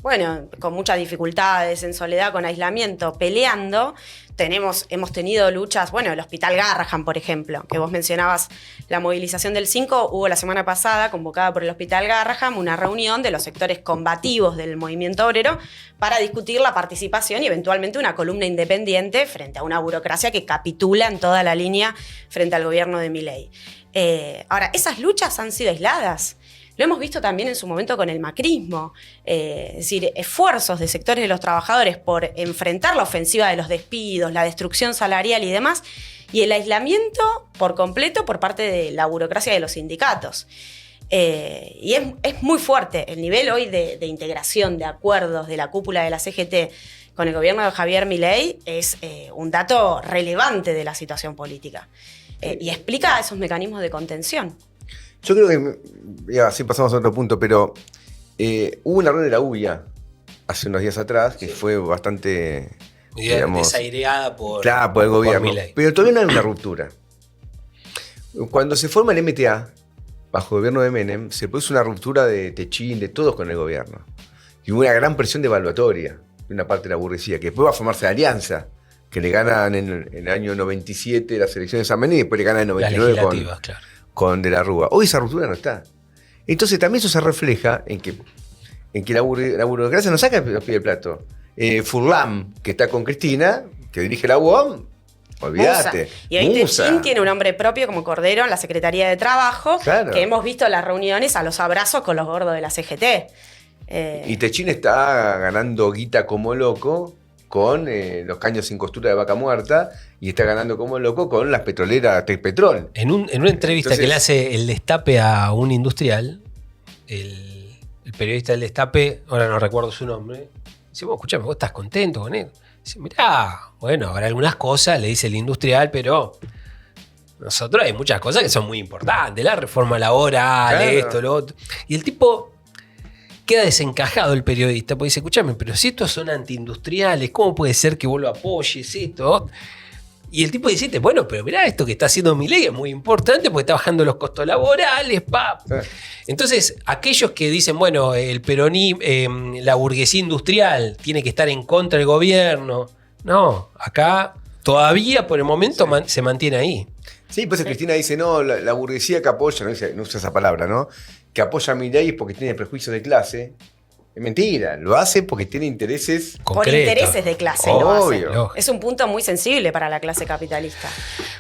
Speaker 3: con muchas dificultades, en soledad, con aislamiento, peleando, hemos tenido luchas, el Hospital Garrahan, por ejemplo, que vos mencionabas la movilización del 5, hubo la semana pasada, convocada por el Hospital Garrahan, una reunión de los sectores combativos del movimiento obrero para discutir la participación y eventualmente una columna independiente frente a una burocracia que capitula en toda la línea frente al gobierno de Milei. Ahora, esas luchas han sido aisladas. Lo hemos visto también en su momento con el macrismo. Es decir, esfuerzos de sectores de los trabajadores por enfrentar la ofensiva de los despidos, la destrucción salarial y demás, y el aislamiento por completo por parte de la burocracia de los sindicatos. Y es muy fuerte el nivel hoy de integración, de acuerdos de la cúpula de la CGT con el gobierno de Javier Milei es un dato relevante de la situación política. Y explica esos mecanismos de contención.
Speaker 2: Yo creo que, así pasamos a otro punto, pero hubo una reunión de la UBIA hace unos días atrás que fue bastante,
Speaker 1: desaireada por
Speaker 2: el gobierno. Pero todavía no hay una ruptura. Cuando se forma el MTA, bajo el gobierno de Menem, se produce una ruptura de Techín, de todos con el gobierno. Y hubo una gran presión devaluatoria de una parte de la burguesía, que después va a formarse la alianza, que le ganan en el año 97 las elecciones a Menem y después le ganan en el 99 con De la Rúa. Hoy esa ruptura no está. Entonces también eso se refleja en que la burocracia no saca los pies del plato. Furlan, que está con Cristina, que dirige la UOM, olvídate.
Speaker 3: Y hoy Techín tiene un hombre propio como Cordero en la Secretaría de Trabajo, claro, que hemos visto las reuniones a los abrazos con los gordos de la CGT.
Speaker 2: Y Techín está ganando guita como loco con los caños sin costura de Vaca Muerta y está ganando como loco con las petroleras Tecpetrol.
Speaker 1: En una entrevista que le hace el Destape a un industrial, el periodista del Destape, ahora no recuerdo su nombre, dice, vos escuchame, vos estás contento con él. Dice, mirá, bueno, habrá algunas cosas, le dice el industrial, pero nosotros hay muchas cosas que son muy importantes, la reforma laboral, claro, esto, lo otro. Y el tipo queda desencajado, el periodista, porque dice, escúchame, pero si estos son antiindustriales, ¿cómo puede ser que vos lo apoyes esto? Y el tipo dice, bueno, pero mirá, esto que está haciendo Milei es muy importante porque está bajando los costos laborales, Entonces, aquellos que dicen, bueno, el peronismo, la burguesía industrial tiene que estar en contra del gobierno. No, acá todavía por el momento se mantiene ahí.
Speaker 2: Sí, pues Cristina dice, no, la burguesía que apoya, no usa esa palabra, ¿no? Que apoya a Milei porque tiene prejuicios de clase. Es mentira, lo hace porque tiene intereses
Speaker 3: concretos. Por intereses de clase.
Speaker 2: Obvio.
Speaker 3: Lo hace. Es un punto muy sensible para la clase capitalista.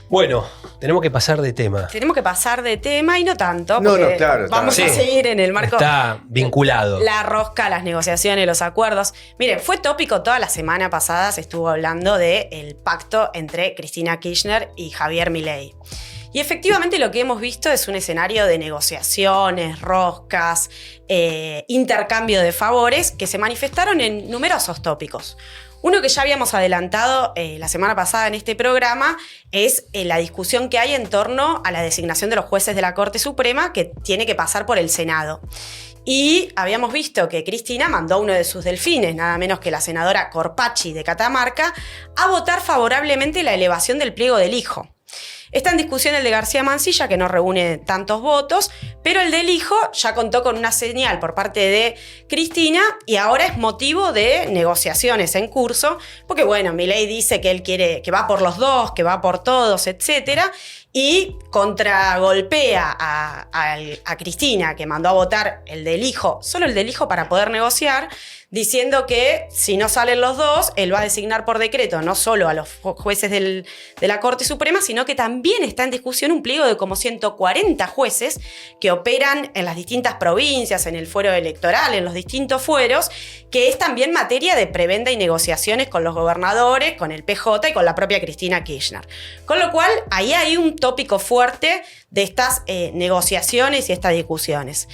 Speaker 1: Bueno, tenemos que pasar de tema.
Speaker 3: Tenemos que pasar de tema y no tanto.
Speaker 2: No, claro.
Speaker 3: Vamos a seguir en el marco.
Speaker 1: Está vinculado.
Speaker 3: La rosca, las negociaciones, los acuerdos. Miren, fue tópico toda la semana pasada, se estuvo hablando del pacto entre Cristina Kirchner y Javier Milei. Y efectivamente lo que hemos visto es un escenario de negociaciones, roscas, intercambio de favores que se manifestaron en numerosos tópicos. Uno que ya habíamos adelantado la semana pasada en este programa es la discusión que hay en torno a la designación de los jueces de la Corte Suprema que tiene que pasar por el Senado. Y habíamos visto que Cristina mandó a uno de sus delfines, nada menos que la senadora Corpacci de Catamarca, a votar favorablemente la elevación del pliego del hijo. Está en discusión el de García Mansilla, que no reúne tantos votos, pero el del hijo ya contó con una señal por parte de Cristina y ahora es motivo de negociaciones en curso, porque bueno, Milei dice que él quiere, que va por los dos, que va por todos, etcétera, y contragolpea a Cristina, que mandó a votar el del hijo, solo el del hijo para poder negociar, diciendo que si no salen los dos, él va a designar por decreto no solo a los jueces de la Corte Suprema, sino que también está en discusión un pliego de como 140 jueces que operan en las distintas provincias, en el fuero electoral, en los distintos fueros, que es también materia de prebenda y negociaciones con los gobernadores, con el PJ y con la propia Cristina Kirchner. Con lo cual, ahí hay un tópico fuerte de estas negociaciones y estas discusiones.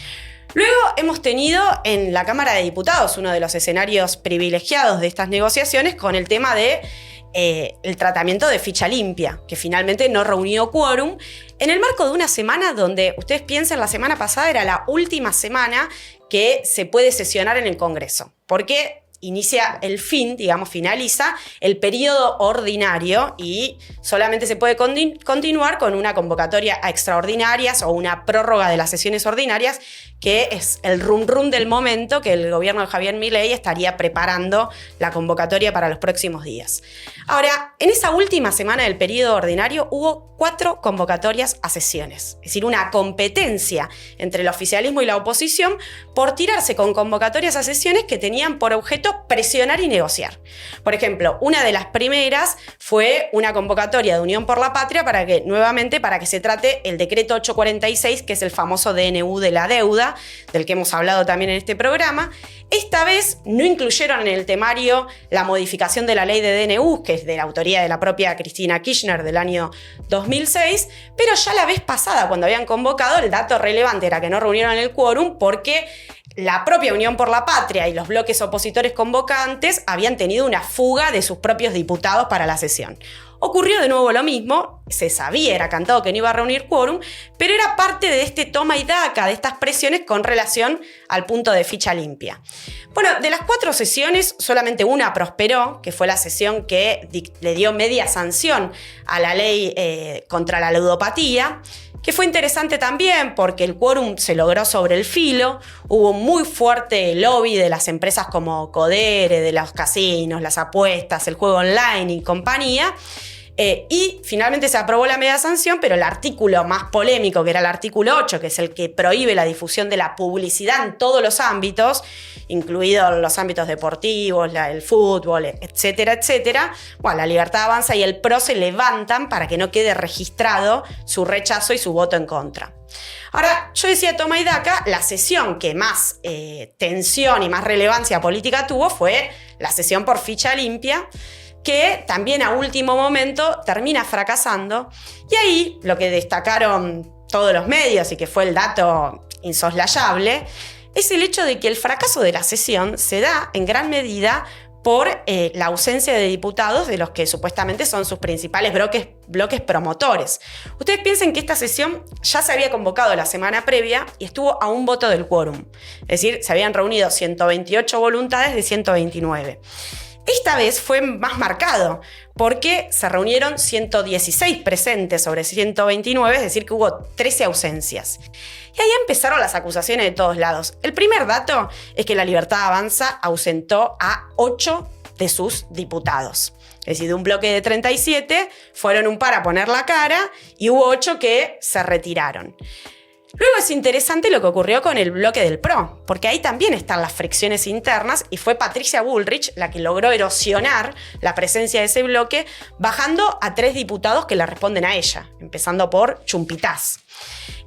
Speaker 3: Luego hemos tenido en la Cámara de Diputados uno de los escenarios privilegiados de estas negociaciones con el tema de el tratamiento de ficha limpia, que finalmente no reunió quórum, en el marco de una semana donde, ustedes piensen, la semana pasada era la última semana que se puede sesionar en el Congreso, porque inicia finaliza el periodo ordinario y solamente se puede continuar con una convocatoria a extraordinarias o una prórroga de las sesiones ordinarias, que es el rum del momento que el gobierno de Javier Milei estaría preparando la convocatoria para los próximos días. Ahora, en esa última semana del periodo ordinario hubo 4 convocatorias a sesiones, es decir, una competencia entre el oficialismo y la oposición por tirarse con convocatorias a sesiones que tenían por objeto presionar y negociar. Por ejemplo, una de las primeras fue una convocatoria de Unión por la Patria para que se trate el decreto 846, que es el famoso DNU de la deuda, del que hemos hablado también en este programa. Esta vez no incluyeron en el temario la modificación de la ley de DNU, que es de la autoría de la propia Cristina Kirchner del año 2006, pero ya la vez pasada, cuando habían convocado, el dato relevante era que no reunieron el quórum porque la propia Unión por la Patria y los bloques opositores convocantes habían tenido una fuga de sus propios diputados para la sesión. Ocurrió de nuevo lo mismo, se sabía, era cantado que no iba a reunir quórum, pero era parte de este toma y daca, de estas presiones con relación al punto de ficha limpia. Bueno, de las 4 sesiones, solamente una prosperó, que fue la sesión que le dio media sanción a la ley contra la ludopatía, que fue interesante también porque el quórum se logró sobre el filo, hubo un muy fuerte lobby de las empresas como Codere, de los casinos, las apuestas, el juego online y compañía, Y finalmente se aprobó la media sanción, pero el artículo más polémico, que era el artículo 8, que es el que prohíbe la difusión de la publicidad en todos los ámbitos, incluidos los ámbitos deportivos, el fútbol, etcétera, etcétera. Bueno, la Libertad Avanza y el PRO se levantan para que no quede registrado su rechazo y su voto en contra. Ahora, yo decía toma y daca, la sesión que más tensión y más relevancia política tuvo fue la sesión por ficha limpia, que también a último momento termina fracasando. Y ahí lo que destacaron todos los medios y que fue el dato insoslayable es el hecho de que el fracaso de la sesión se da en gran medida por la ausencia de diputados de los que supuestamente son sus principales bloques promotores. Ustedes piensen que esta sesión ya se había convocado la semana previa y estuvo a un voto del quórum. Es decir, se habían reunido 128 voluntades de 129. Esta vez fue más marcado porque se reunieron 116 presentes sobre 129, es decir, que hubo 13 ausencias. Y ahí empezaron las acusaciones de todos lados. El primer dato es que la Libertad Avanza ausentó a 8 de sus diputados. Es decir, de un bloque de 37, fueron un par a poner la cara y hubo 8 que se retiraron. Luego es interesante lo que ocurrió con el bloque del PRO, porque ahí también están las fricciones internas y fue Patricia Bullrich la que logró erosionar la presencia de ese bloque, bajando a 3 diputados que le responden a ella, empezando por Chumpitaz.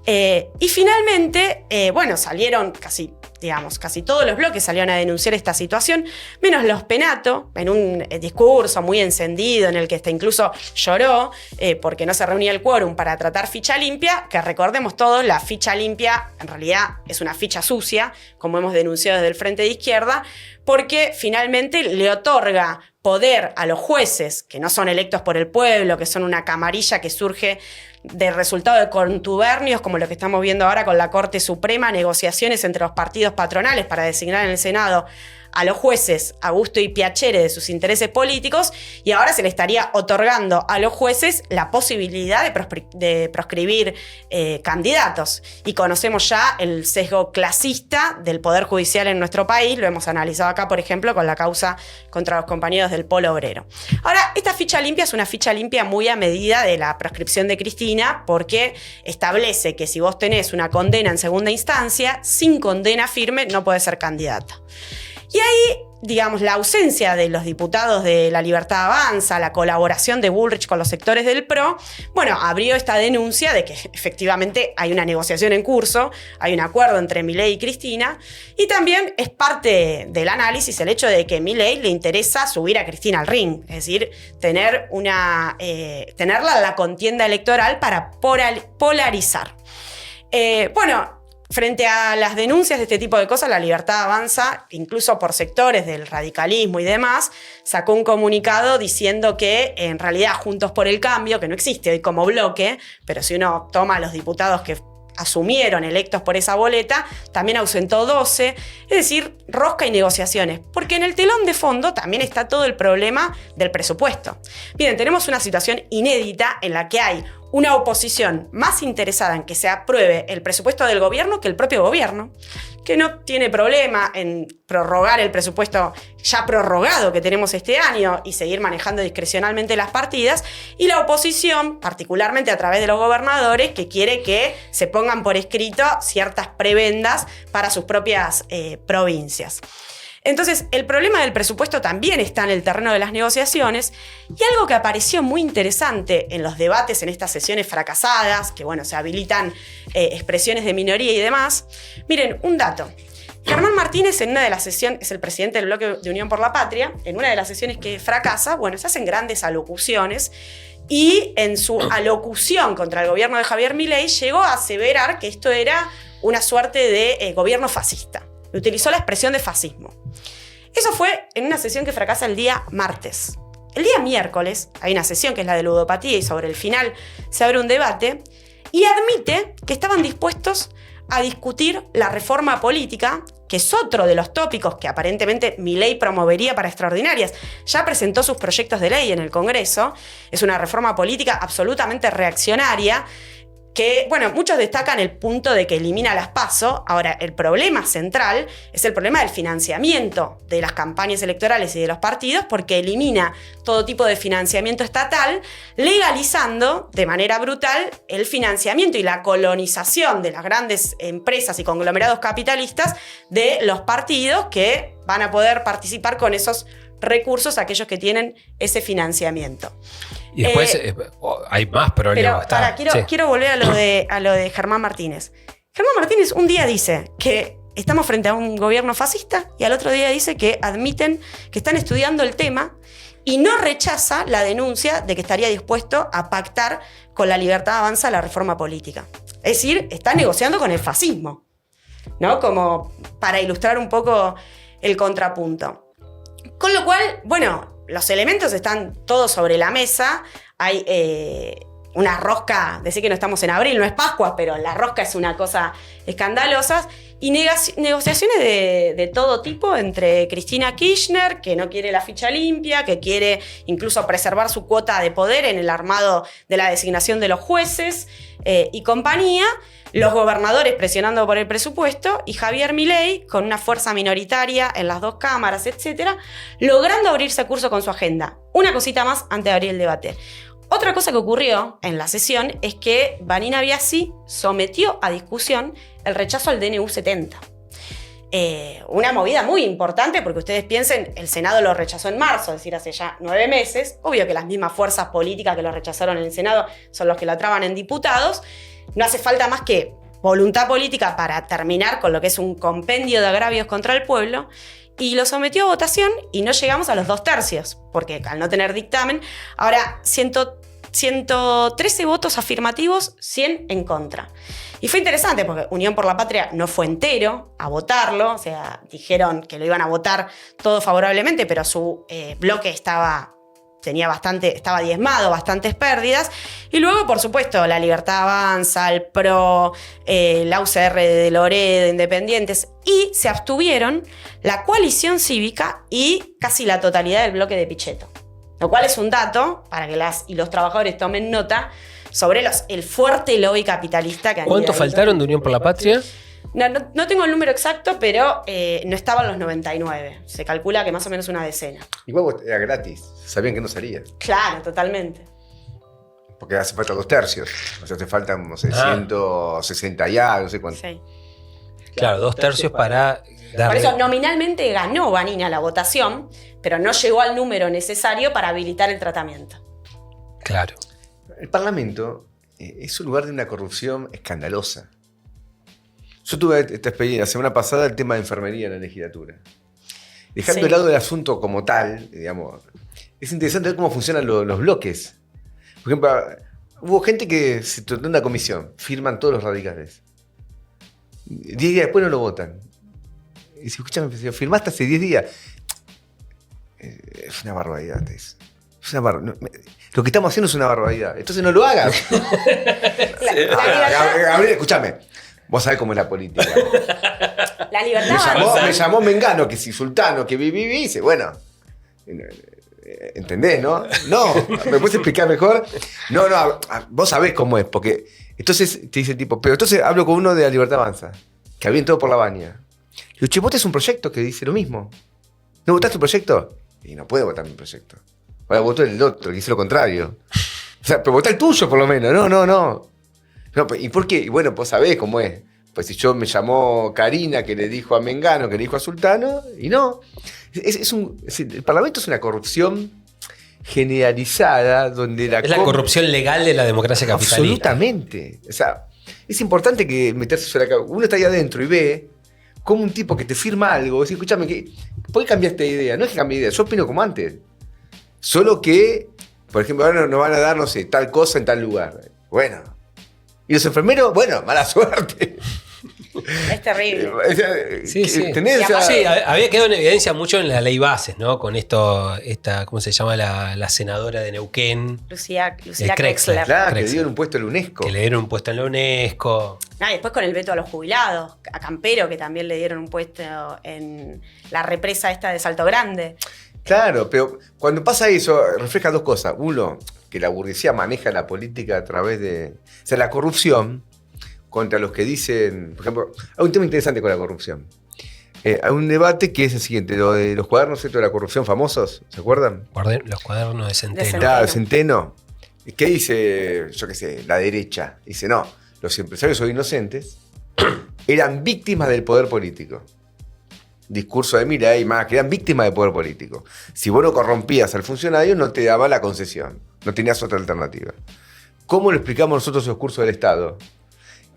Speaker 3: Y finalmente, salieron casi todos los bloques salieron a denunciar esta situación, menos los Penato, en un discurso muy encendido en el que hasta incluso lloró porque no se reunía el quórum para tratar ficha limpia, que recordemos todos, la ficha limpia en realidad es una ficha sucia, como hemos denunciado desde el Frente de Izquierda, porque finalmente le otorga poder a los jueces, que no son electos por el pueblo, que son una camarilla que surge del resultado de contubernios, como lo que estamos viendo ahora con la Corte Suprema, negociaciones entre los partidos patronales para designar en el Senado a los jueces a gusto y piacere de sus intereses políticos, y ahora se le estaría otorgando a los jueces la posibilidad de proscribir candidatos. Y conocemos ya el sesgo clasista del Poder Judicial en nuestro país, lo hemos analizado acá, por ejemplo, con la causa contra los compañeros del Polo Obrero. Ahora, esta ficha limpia es una ficha limpia muy a medida de la proscripción de Cristina, porque establece que si vos tenés una condena en segunda instancia, sin condena firme no podés ser candidata. Y ahí, digamos, la ausencia de los diputados de la Libertad Avanza, la colaboración de Bullrich con los sectores del PRO, abrió esta denuncia de que efectivamente hay una negociación en curso, hay un acuerdo entre Milei y Cristina, y también es parte del análisis el hecho de que Milei le interesa subir a Cristina al ring, es decir, tenerla en la contienda electoral para polarizar. Frente a las denuncias de este tipo de cosas, la Libertad Avanza, incluso por sectores del radicalismo y demás, sacó un comunicado diciendo que en realidad Juntos por el Cambio, que no existe hoy como bloque, pero si uno toma a los diputados que asumieron electos por esa boleta, también ausentó 12, es decir, rosca y negociaciones, porque en el telón de fondo también está todo el problema del presupuesto. Miren, tenemos una situación inédita en la que hay una oposición más interesada en que se apruebe el presupuesto del gobierno que el propio gobierno, que no tiene problema en prorrogar el presupuesto ya prorrogado que tenemos este año y seguir manejando discrecionalmente las partidas, y la oposición, particularmente a través de los gobernadores, que quiere que se pongan por escrito ciertas prebendas para sus propias provincias. Entonces, el problema del presupuesto también está en el terreno de las negociaciones, y algo que apareció muy interesante en los debates en estas sesiones fracasadas, que se habilitan expresiones de minoría y demás. Miren, un dato. Germán Martínez en una de las sesiones, es el presidente del bloque de Unión por la Patria, en una de las sesiones que fracasa, se hacen grandes alocuciones, y en su alocución contra el gobierno de Javier Milei llegó a aseverar que esto era una suerte de gobierno fascista. Utilizó la expresión de fascismo. Eso fue en una sesión que fracasa el día martes. El día miércoles hay una sesión que es la de ludopatía y sobre el final se abre un debate y admite que estaban dispuestos a discutir la reforma política, que es otro de los tópicos que aparentemente Milei promovería para extraordinarias. Ya presentó sus proyectos de ley en el Congreso. Es una reforma política absolutamente reaccionaria. que, bueno, muchos destacan el punto de que elimina las PASO. Ahora, el problema central es el problema del financiamiento de las campañas electorales y de los partidos, porque elimina todo tipo de financiamiento estatal, legalizando de manera brutal el financiamiento y la colonización de las grandes empresas y conglomerados capitalistas de los partidos que van a poder participar con esos recursos, aquellos que tienen ese financiamiento.
Speaker 1: Y después hay más problemas.
Speaker 3: Pero quiero volver a lo de Germán Martínez. Germán Martínez un día dice que estamos frente a un gobierno fascista y al otro día dice que admiten que están estudiando el tema y no rechaza la denuncia de que estaría dispuesto a pactar con La Libertad Avanza la reforma política. Es decir, está negociando con el fascismo, ¿no? Como para ilustrar un poco el contrapunto. Con lo cual, bueno, los elementos están todos sobre la mesa. Hay una rosca, decir que no estamos en abril, no es Pascua, pero la rosca es una cosa escandalosa. Y negociaciones de todo tipo entre Cristina Kirchner, que no quiere la ficha limpia, que quiere incluso preservar su cuota de poder en el armado de la designación de los jueces y compañía, los gobernadores presionando por el presupuesto y Javier Milei con una fuerza minoritaria en las dos cámaras, etcétera, logrando abrirse curso con su agenda. Una cosita más antes de abrir el debate. Otra cosa que ocurrió en la sesión es que Vanina Biasi sometió a discusión el rechazo al DNU 70. Una movida muy importante porque ustedes piensen, el Senado lo rechazó en marzo, es decir, hace ya 9 meses. Obvio que las mismas fuerzas políticas que lo rechazaron en el Senado son los que lo traban en diputados. No hace falta más que voluntad política para terminar con lo que es un compendio de agravios contra el pueblo. Y lo sometió a votación y no llegamos a los 2/3, porque al no tener dictamen, ahora 113 votos afirmativos, 100 en contra. Y fue interesante porque Unión por la Patria no fue entero a votarlo, o sea, dijeron que lo iban a votar todo favorablemente, pero su bloque estaba diezmado, bastantes pérdidas. Y luego, por supuesto, La Libertad Avanza, el PRO, la UCR de Loredo, Independientes, y se abstuvieron la coalición cívica y casi la totalidad del bloque de Pichetto. Lo cual es un dato para que las y los trabajadores tomen nota sobre el fuerte lobby capitalista que han.
Speaker 1: ¿Cuántos faltaron de Unión por la Patria?
Speaker 3: No tengo el número exacto, pero no estaban los 99. Se calcula que más o menos una decena.
Speaker 2: Igual era gratis. Sabían que no salía.
Speaker 3: Claro, totalmente.
Speaker 2: Porque hace falta 2/3. O sea, te faltan, no sé, 160 y algo, no sé cuánto.
Speaker 3: Sí.
Speaker 1: Claro, 2/3 para darle.
Speaker 3: Por eso nominalmente ganó Vanina la votación, pero no llegó al número necesario para habilitar el tratamiento.
Speaker 1: Claro.
Speaker 2: El Parlamento es un lugar de una corrupción escandalosa. Yo tuve esta experiencia la semana pasada, el tema de enfermería en la legislatura. Dejando de lado el asunto como tal, digamos, es interesante ver cómo funcionan los bloques. Por ejemplo, hubo gente que se trató de una comisión, firman todos los radicales. 10 días después no lo votan. Y si escuchame, firmaste hace 10 días. Es una barbaridad. Es una barbaridad. Lo que estamos haciendo es una barbaridad. Entonces no lo hagas. Gabriel, escúchame. Vos sabés cómo es la política.
Speaker 3: La libertad.
Speaker 2: Me llamó Mengano, que si sultano, que viví, dice, bueno. ¿Entendés, no? No, ¿me puedes explicar mejor? No, vos sabés cómo es, porque entonces te dice el tipo, pero entonces hablo con uno de La Libertad Avanza, que había entrado por la baña. Le digo, che, vos tenés un proyecto que dice lo mismo. ¿No votaste tu proyecto? Y no puedo votar mi proyecto. Ahora votó el otro, que dice lo contrario. O sea, pero votá el tuyo por lo menos. No, ¿y por qué? Y bueno, vos sabés cómo es. Pues si yo me llamó Karina, que le dijo a Mengano, que le dijo a Sultano, y no. El Parlamento es una corrupción generalizada donde
Speaker 1: es la corrupción legal de la democracia capitalista.
Speaker 2: Absolutamente. O sea, es importante que meterse sobre la. Uno está ahí adentro y ve cómo un tipo que te firma algo, dice, escúchame, ¿por qué cambiaste de idea? No es que cambie de idea, yo opino como antes. Solo que, por ejemplo, ahora nos van a dar, no sé, tal cosa en tal lugar. Bueno. Y los enfermeros, bueno, mala suerte.
Speaker 3: Es terrible.
Speaker 1: Sí. Sí, había quedado en evidencia mucho en la ley bases, ¿no? Con ¿cómo se llama la senadora de Neuquén?
Speaker 3: Lucía
Speaker 2: Krexler. Claro, que le dieron un puesto en la UNESCO.
Speaker 1: Que le dieron un puesto en la UNESCO.
Speaker 3: Y después con el veto a los jubilados, a Campero, que también le dieron un puesto en la represa esta de Salto Grande.
Speaker 2: Claro, pero cuando pasa eso, refleja dos cosas. Uno, que la burguesía maneja la política a través de... O sea, la corrupción, contra los que dicen... Por ejemplo, hay un tema interesante con la corrupción. Hay un debate que es el siguiente, lo de los cuadernos de la corrupción famosos, ¿se acuerdan?
Speaker 1: Los cuadernos de Centeno.
Speaker 2: Claro, Centeno. ¿Qué dice, yo qué sé, la derecha? Dice, no, los empresarios o inocentes eran víctimas del poder político. Discurso de Milei, más que eran víctimas del poder político. Si vos no corrompías al funcionario, no te daba la concesión. No tenías otra alternativa. ¿Cómo lo explicamos nosotros en los cursos del Estado?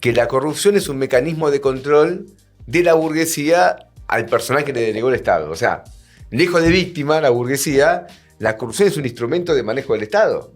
Speaker 2: Que la corrupción es un mecanismo de control de la burguesía al personal que le delegó el Estado. O sea, lejos de víctima, la burguesía, la corrupción es un instrumento de manejo del Estado.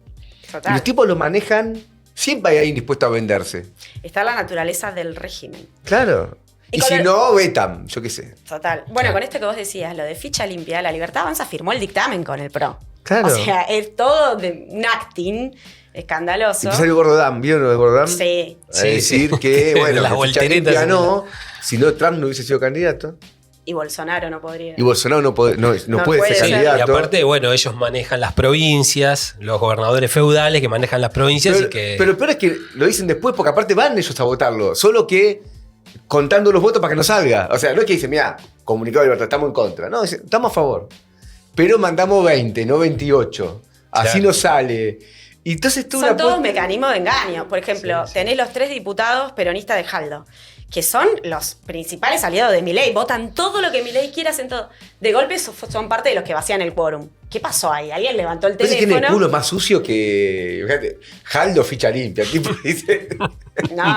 Speaker 3: Total.
Speaker 2: Y los tipos lo manejan, siempre hay alguien dispuesto a venderse.
Speaker 3: Está la naturaleza del régimen.
Speaker 2: Claro. Y si no, vetan, yo qué sé.
Speaker 3: Total. Bueno, con esto que vos decías, lo de ficha limpia, la Libertad Avanza firmó el dictamen con el PRO.
Speaker 2: Claro.
Speaker 3: O sea, es todo de un acting escandaloso.
Speaker 2: Y salió Gordán, ¿vieron lo de Gordán?
Speaker 3: Sí.
Speaker 2: A decir que, bueno,
Speaker 1: las
Speaker 2: la ficha
Speaker 1: volteretas
Speaker 2: limpia no, si no Trump no hubiese sido candidato.
Speaker 3: Y Bolsonaro no podría.
Speaker 2: Y Bolsonaro no puede ser
Speaker 1: Sí,
Speaker 2: candidato.
Speaker 1: y aparte, bueno, ellos manejan las provincias, los gobernadores feudales que manejan las provincias
Speaker 2: pero peor es que lo dicen después, porque aparte van ellos a votarlo, solo que contando los votos para que no salga. O sea, no es que dicen, mira, comunicado de libertad, estamos en contra. No, dicen, estamos a favor. Pero mandamos 20, no 28. Así
Speaker 1: Claro.
Speaker 2: no sale. Y entonces
Speaker 3: Son todos mecanismos de engaño. Por ejemplo, tenés los 3 diputados peronistas de Jaldo, que son los principales aliados de Milei. Votan todo lo que Milei quiera, hacen todo. De golpe son parte de los que vacían el quórum. ¿Qué pasó ahí? ¿Alguien levantó el
Speaker 2: Parece que
Speaker 3: teléfono?
Speaker 2: tiene el culo más sucio que... Fíjate, Jaldo ficha limpia. El tipo dice...
Speaker 3: No.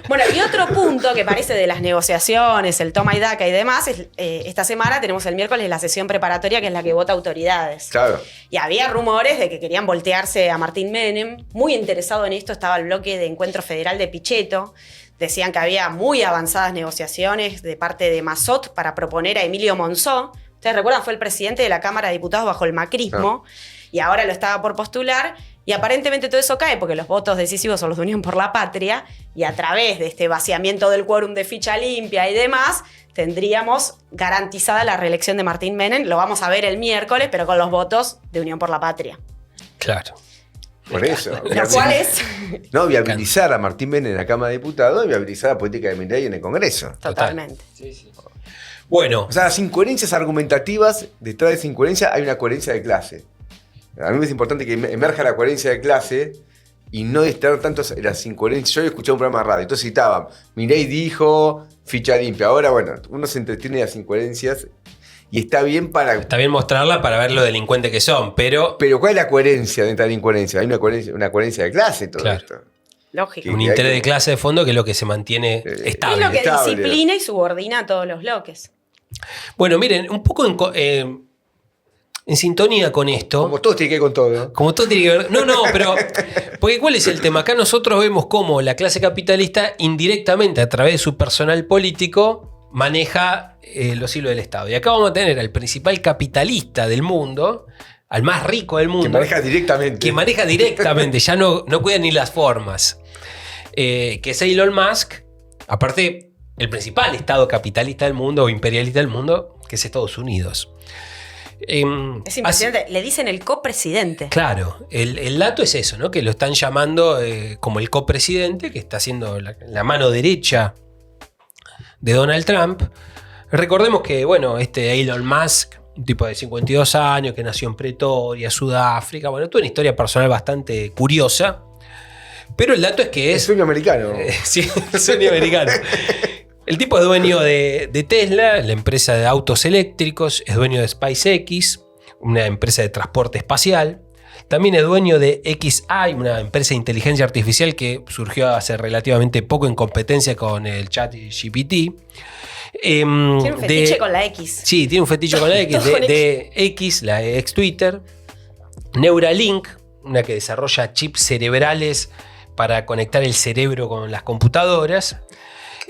Speaker 3: Bueno, y otro punto que parece de las negociaciones, el toma y daca y demás, es, esta semana tenemos el miércoles la sesión preparatoria, que es la que vota autoridades.
Speaker 2: Claro.
Speaker 3: Y había rumores de que querían voltearse a Martín Menem. Muy interesado en esto estaba el bloque de Encuentro Federal de Pichetto. Decían que había muy avanzadas negociaciones de parte de Massot para proponer a Emilio Monzó. Ustedes recuerdan, fue el presidente de la Cámara de Diputados bajo el macrismo, y ahora lo estaba por postular. Y aparentemente todo eso cae porque los votos decisivos son los de Unión por la Patria, y a través de este vaciamiento del quórum de ficha limpia y demás, tendríamos garantizada la reelección de Martín Menem. Lo vamos a ver el miércoles, pero con los votos de Unión por la Patria.
Speaker 1: Claro.
Speaker 2: Por eso.
Speaker 3: Lo cual es...
Speaker 2: No, viabilizar a Martín Menem en la Cámara de Diputados y viabilizar la política de Milei en el Congreso.
Speaker 3: Totalmente.
Speaker 1: Sí. Bueno.
Speaker 2: O sea, las incoherencias argumentativas, detrás de esa incoherencia hay una coherencia de clase. A mí me es importante que emerja la coherencia de clase y no estar tanto las incoherencias. Yo había escuchado un programa de radio, entonces citaban, Milei dijo, ficha limpia. Ahora, bueno, uno se entretiene de las incoherencias y está bien para...
Speaker 1: Está bien mostrarla para ver lo delincuentes que son, pero...
Speaker 2: Pero ¿cuál es la coherencia dentro de la incoherencia? Hay una coherencia de clase en todo esto.
Speaker 3: Lógico.
Speaker 1: Un interés de clase de fondo que es lo que se mantiene estable.
Speaker 3: Es lo que
Speaker 2: estable.
Speaker 3: disciplina y subordina a todos los bloques.
Speaker 1: Bueno, miren, un poco en sintonía con esto.
Speaker 2: Como todo tiene que ver con todo.
Speaker 1: Como todo tiene que ver. No, pero. Porque ¿cuál es el tema? Acá nosotros vemos cómo la clase capitalista, indirectamente, a través de su personal político, maneja los hilos del Estado. Y acá vamos a tener al principal capitalista del mundo, al más rico del mundo.
Speaker 2: Que maneja directamente.
Speaker 1: Que maneja directamente, ya no cuida ni las formas. Que es Elon Musk. Aparte, el principal estado capitalista del mundo o imperialista del mundo, que es Estados Unidos.
Speaker 3: Es impresionante. Le dicen el copresidente.
Speaker 1: Claro, el dato es eso, ¿no? Que lo están llamando como el copresidente, que está haciendo la mano derecha de Donald Trump. Recordemos que, bueno, Elon Musk, un tipo de 52 años que nació en Pretoria, Sudáfrica, bueno, toda una historia personal bastante curiosa. Pero el dato es que es...
Speaker 2: sueño americano.
Speaker 1: Sí, sueño americano. El tipo es dueño de Tesla, la empresa de autos eléctricos, es dueño de SpaceX, una empresa de transporte espacial. También es dueño de XAI, una empresa de inteligencia artificial que surgió hace relativamente poco en competencia con el ChatGPT.
Speaker 3: Tiene un fetiche con la X.
Speaker 1: Sí, tiene un fetiche con la X. de X, la ex Twitter. Neuralink, una que desarrolla chips cerebrales para conectar el cerebro con las computadoras.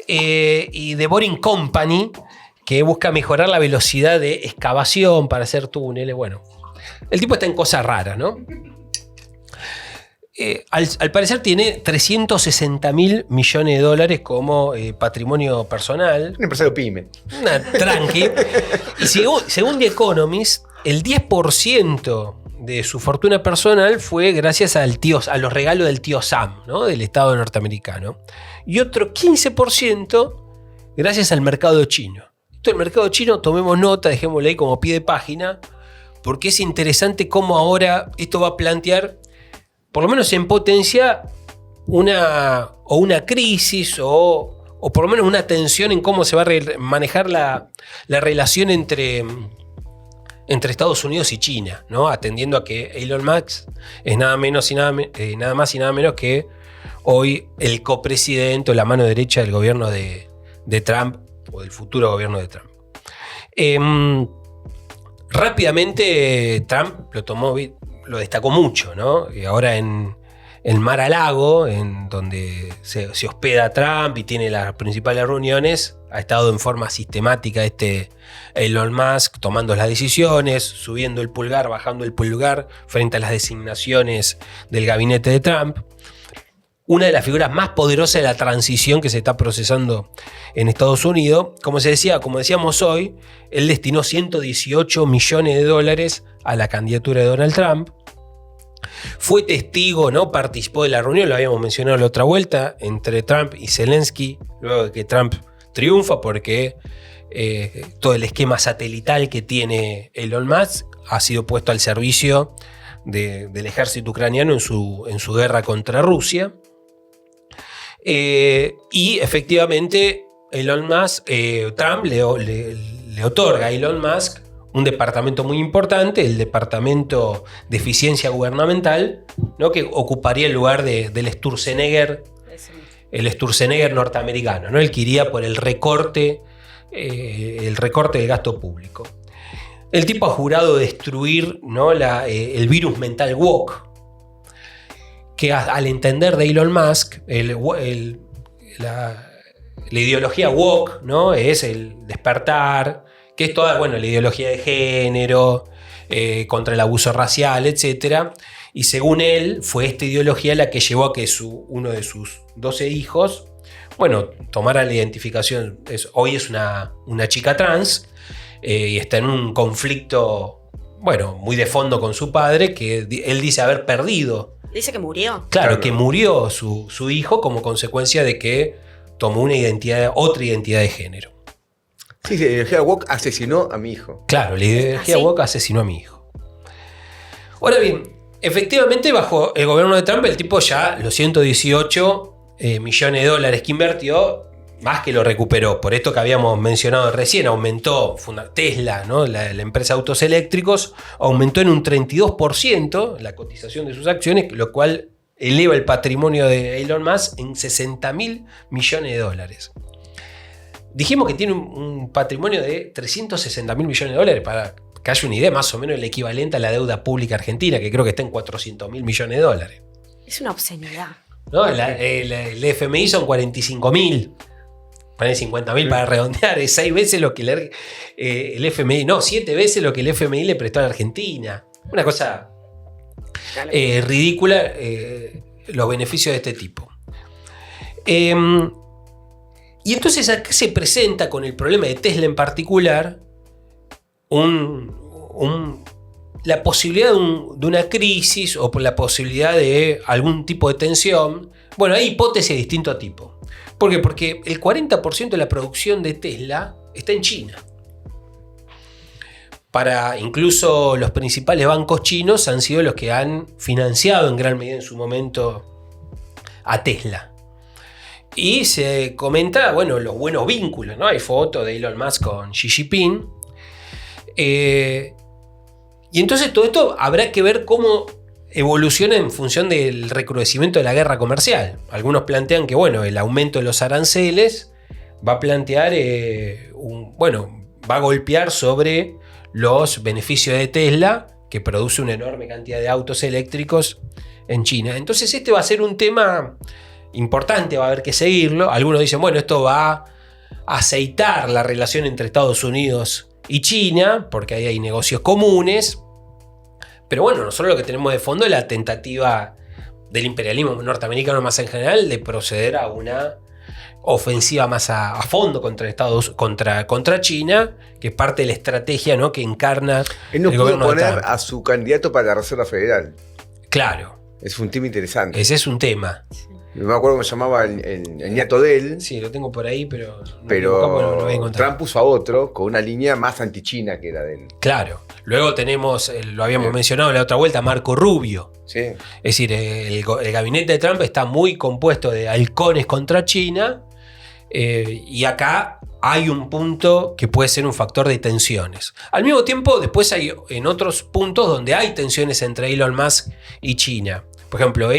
Speaker 1: Y The Boring Company, que busca mejorar la velocidad de excavación para hacer túneles. Bueno, el tipo está en cosas raras, ¿no? Al parecer tiene 360.000 millones de dólares como patrimonio personal.
Speaker 2: Un empresario pyme.
Speaker 1: Una tranqui. Y según The Economist, el 10% de su fortuna personal fue gracias a los regalos del tío Sam, ¿no? Del Estado norteamericano. Y otro 15% gracias al mercado chino. Esto del mercado chino, tomemos nota, dejémoslo ahí como pie de página, porque es interesante cómo ahora esto va a plantear, por lo menos en potencia, una crisis o por lo menos una tensión en cómo se va a manejar la relación entre Estados Unidos y China, ¿no? Atendiendo a que Elon Musk es nada más y nada menos que hoy el copresidente o la mano derecha del gobierno de Trump o del futuro gobierno de Trump. Rápidamente Trump lo destacó mucho, ¿no? Y ahora en Mar-a-Lago, en donde se hospeda Trump y tiene las principales reuniones, ha estado en forma sistemática Elon Musk tomando las decisiones, subiendo el pulgar, bajando el pulgar frente a las designaciones del gabinete de Trump. Una de las figuras más poderosas de la transición que se está procesando en Estados Unidos. Como decíamos hoy, él destinó $118 millones a la candidatura de Donald Trump. Fue testigo, ¿no? Participó de la reunión, lo habíamos mencionado la otra vuelta, entre Trump y Zelensky, luego de que Trump triunfa, porque todo el esquema satelital que tiene Elon Musk ha sido puesto al servicio del ejército ucraniano en su guerra contra Rusia. Y efectivamente Trump le otorga a Elon Musk un departamento muy importante, el Departamento de Eficiencia Gubernamental, ¿no? Que ocuparía el lugar del Sturzenegger, el Sturzenegger norteamericano, ¿no? El que iría por el recorte del gasto público. El tipo ha jurado destruir, ¿no? el virus mental woke, que al entender de Elon Musk, la ideología woke, ¿no? Es el despertar, que es toda, la ideología de género, contra el abuso racial, etc. Y según él, fue esta ideología la que llevó a que uno de sus 12 hijos, tomara la identificación. Hoy es una chica trans, y está en un conflicto, muy de fondo con su padre, que él dice haber perdido.
Speaker 3: Dice que murió.
Speaker 1: Claro, que murió su hijo como consecuencia de que tomó otra identidad de género.
Speaker 2: Sí, la ideología woke asesinó a mi hijo.
Speaker 1: Claro, la ideología woke asesinó a mi hijo. Ahora bien, efectivamente, bajo el gobierno de Trump, el tipo ya los $118 millones que invirtió, más que lo recuperó. Por esto que habíamos mencionado recién, aumentó Tesla, ¿no? la empresa de autos eléctricos, aumentó en un 32% la cotización de sus acciones, lo cual eleva el patrimonio de Elon Musk en $60.000 millones. Dijimos que tiene un patrimonio de $360.000 millones, para que haya una idea, más o menos el equivalente a la deuda pública argentina, que creo que está en $400.000 millones.
Speaker 3: Es una obscenidad.
Speaker 1: ¿No? El FMI son 45.000. Ponen 50.000 para redondear, es 6 veces lo que el FMI, 7 veces lo que el FMI le prestó a la Argentina. Una cosa ridícula, los beneficios de este tipo. Y entonces acá se presenta con el problema de Tesla en particular la posibilidad de una crisis o la posibilidad de algún tipo de tensión. Hay hipótesis de distinto tipo. ¿Por qué? Porque el 40% de la producción de Tesla está en China. Incluso los principales bancos chinos han sido los que han financiado en gran medida en su momento a Tesla. Y se comenta, los buenos vínculos, ¿no? Hay fotos de Elon Musk con Xi Jinping. Y entonces todo esto habrá que ver cómo evoluciona en función del recrudecimiento de la guerra comercial. Algunos plantean que, el aumento de los aranceles va a plantear, va a golpear sobre los beneficios de Tesla, que produce una enorme cantidad de autos eléctricos en China. Entonces este va a ser un tema importante, va a haber que seguirlo. Algunos dicen, esto va a aceitar la relación entre Estados Unidos y China, porque ahí hay negocios comunes. Pero nosotros lo que tenemos de fondo es la tentativa del imperialismo norteamericano más en general de proceder a una ofensiva más a fondo contra China, que es parte de la estrategia, ¿no?, que encarna
Speaker 2: Él no
Speaker 1: el
Speaker 2: pudo
Speaker 1: gobierno de
Speaker 2: poner
Speaker 1: Trump.
Speaker 2: a su candidato para la Reserva Federal.
Speaker 1: Claro.
Speaker 2: Es un tema interesante.
Speaker 1: Ese es un tema.
Speaker 2: No me acuerdo cómo se llamaba el nieto de él.
Speaker 1: Sí, lo tengo por ahí, pero
Speaker 2: Pero
Speaker 1: no voy a encontrar.
Speaker 2: Trump puso a otro con una línea más anti-China que era de él.
Speaker 1: Claro. Luego tenemos, lo habíamos mencionado en la otra vuelta, Marco Rubio.
Speaker 2: Sí.
Speaker 1: Es decir, el gabinete de Trump está muy compuesto de halcones contra China. Y acá hay un punto que puede ser un factor de tensiones. Al mismo tiempo, después hay en otros puntos donde hay tensiones entre Elon Musk y China. Por ejemplo,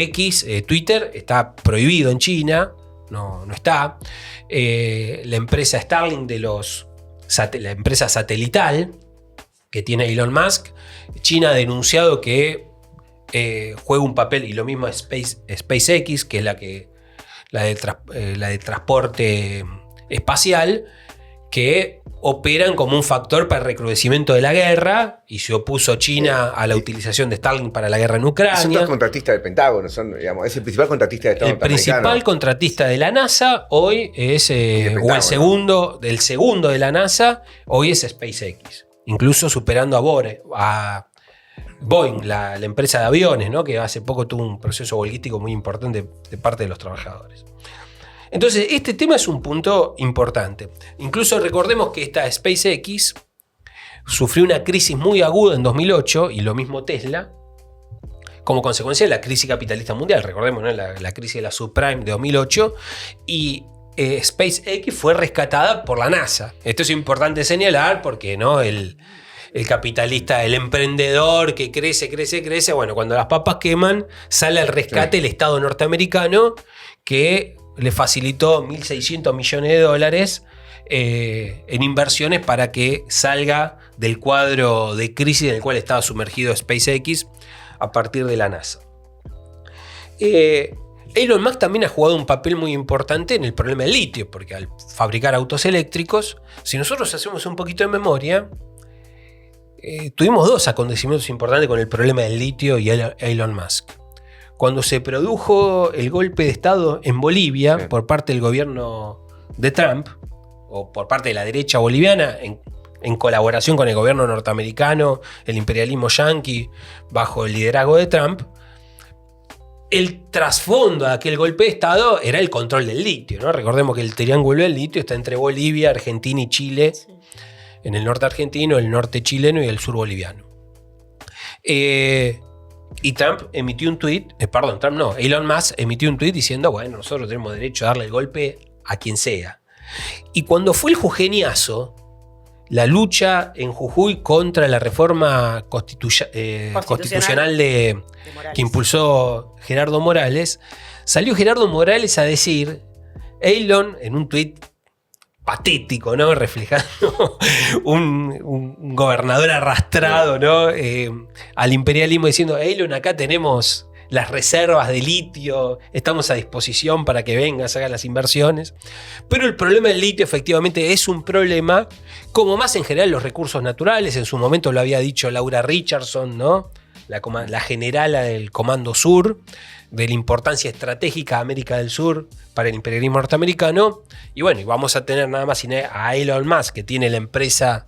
Speaker 1: Twitter, está prohibido en China, no está. La empresa Starlink la empresa satelital que tiene Elon Musk, China ha denunciado que juega un papel, y lo mismo SpaceX, que es la de transporte espacial, que operan como un factor para el recrudecimiento de la guerra, y se opuso China a la utilización de Starlink para la guerra en Ucrania.
Speaker 2: Son todos contratistas del Pentágono, es el principal contratista de Estado norteamericano.
Speaker 1: El principal contratista de la NASA hoy es, o el segundo de la NASA, hoy es SpaceX, incluso superando a Boeing, la empresa de aviones, ¿no?, que hace poco tuvo un proceso huelguístico muy importante de parte de los trabajadores. Entonces, este tema es un punto importante. Incluso recordemos que esta SpaceX sufrió una crisis muy aguda en 2008, y lo mismo Tesla, como consecuencia de la crisis capitalista mundial. Recordemos, ¿no?, la crisis de la subprime de 2008, y SpaceX fue rescatada por la NASA. Esto es importante señalar porque, ¿no?, el capitalista, el emprendedor que crece, bueno, cuando las papas queman, sale al rescate el Estado norteamericano, que le facilitó $1.600 millones en inversiones para que salga del cuadro de crisis en el cual estaba sumergido SpaceX a partir de la NASA. Elon Musk también ha jugado un papel muy importante en el problema del litio, porque al fabricar autos eléctricos, si nosotros hacemos un poquito de memoria, tuvimos dos acontecimientos importantes con el problema del litio y Elon Musk. Cuando se produjo el golpe de Estado en Bolivia por parte del gobierno de Trump, o por parte de la derecha boliviana, en colaboración con el gobierno norteamericano, el imperialismo yanqui, bajo el liderazgo de Trump, el trasfondo de aquel golpe de Estado era el control del litio, ¿no? Recordemos que el triángulo del litio está entre Bolivia, Argentina y Chile, en el norte argentino, el norte chileno y el sur boliviano. Y Trump emitió un tweet, Elon Musk emitió un tweet diciendo, bueno, nosotros tenemos derecho a darle el golpe a quien sea. Y cuando fue el jujeñazo, la lucha en Jujuy contra la reforma constitucional que impulsó Gerardo Morales, salió Gerardo Morales a decir, Elon, en un tuit patético, ¿no?, reflejando un gobernador arrastrado, ¿no?, al imperialismo, diciendo, Elon, acá tenemos las reservas de litio, estamos a disposición para que vengas, hagas las inversiones. Pero el problema del litio efectivamente es un problema, como más en general los recursos naturales. En su momento lo había dicho Laura Richardson, ¿no?, la generala del Comando Sur, de la importancia estratégica de América del Sur para el imperialismo norteamericano. Y bueno, y vamos a tener nada más a Elon Musk, que tiene la empresa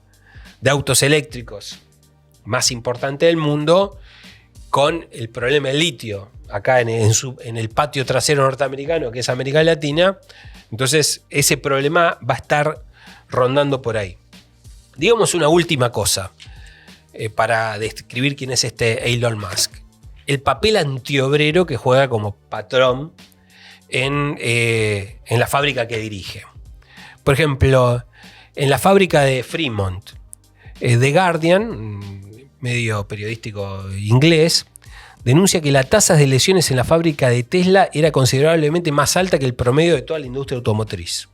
Speaker 1: de autos eléctricos más importante del mundo, con el problema del litio acá en el patio trasero norteamericano, que es América Latina. Entonces ese problema va a estar rondando por ahí. Digamos una última cosa para describir quién es este Elon Musk. El papel antiobrero que juega como patrón en la fábrica que dirige. Por ejemplo, en la fábrica de Fremont, The Guardian, medio periodístico inglés, denuncia que la tasa de lesiones en la fábrica de Tesla era considerablemente más alta que el promedio de toda la industria automotriz.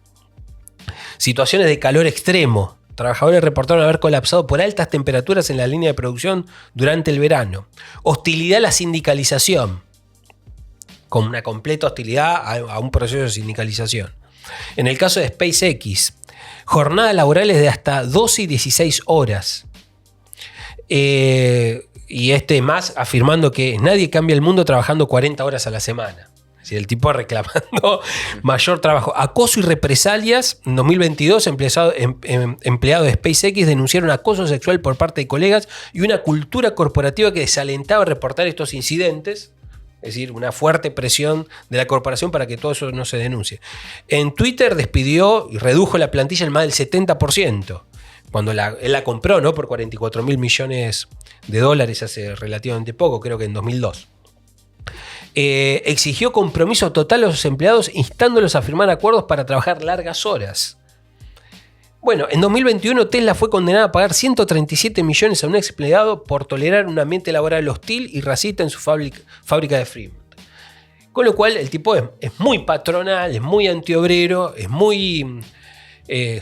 Speaker 1: Situaciones de calor extremo. Trabajadores reportaron haber colapsado por altas temperaturas en la línea de producción durante el verano. Hostilidad a la sindicalización, con una completa hostilidad a un proceso de sindicalización. En el caso de SpaceX, jornadas laborales de hasta 12 y 16 horas. Y más afirmando que nadie cambia el mundo trabajando 40 horas a la semana. Si el tipo reclamando mayor trabajo. Acoso y represalias. En 2022, empleados de SpaceX denunciaron acoso sexual por parte de colegas y una cultura corporativa que desalentaba a reportar estos incidentes. Es decir, una fuerte presión de la corporación para que todo eso no se denuncie. En Twitter despidió y redujo la plantilla en más del 70%. Cuando él la compró, ¿no? Por $44.000 millones hace relativamente poco, creo que en 2002. Exigió compromiso total a los empleados, instándolos a firmar acuerdos para trabajar largas horas. Bueno, en 2021 Tesla fue condenada a pagar 137 millones a un ex empleado por tolerar un ambiente laboral hostil y racista en su fábrica de Fremont. Con lo cual el tipo es muy patronal, es muy antiobrero, es muy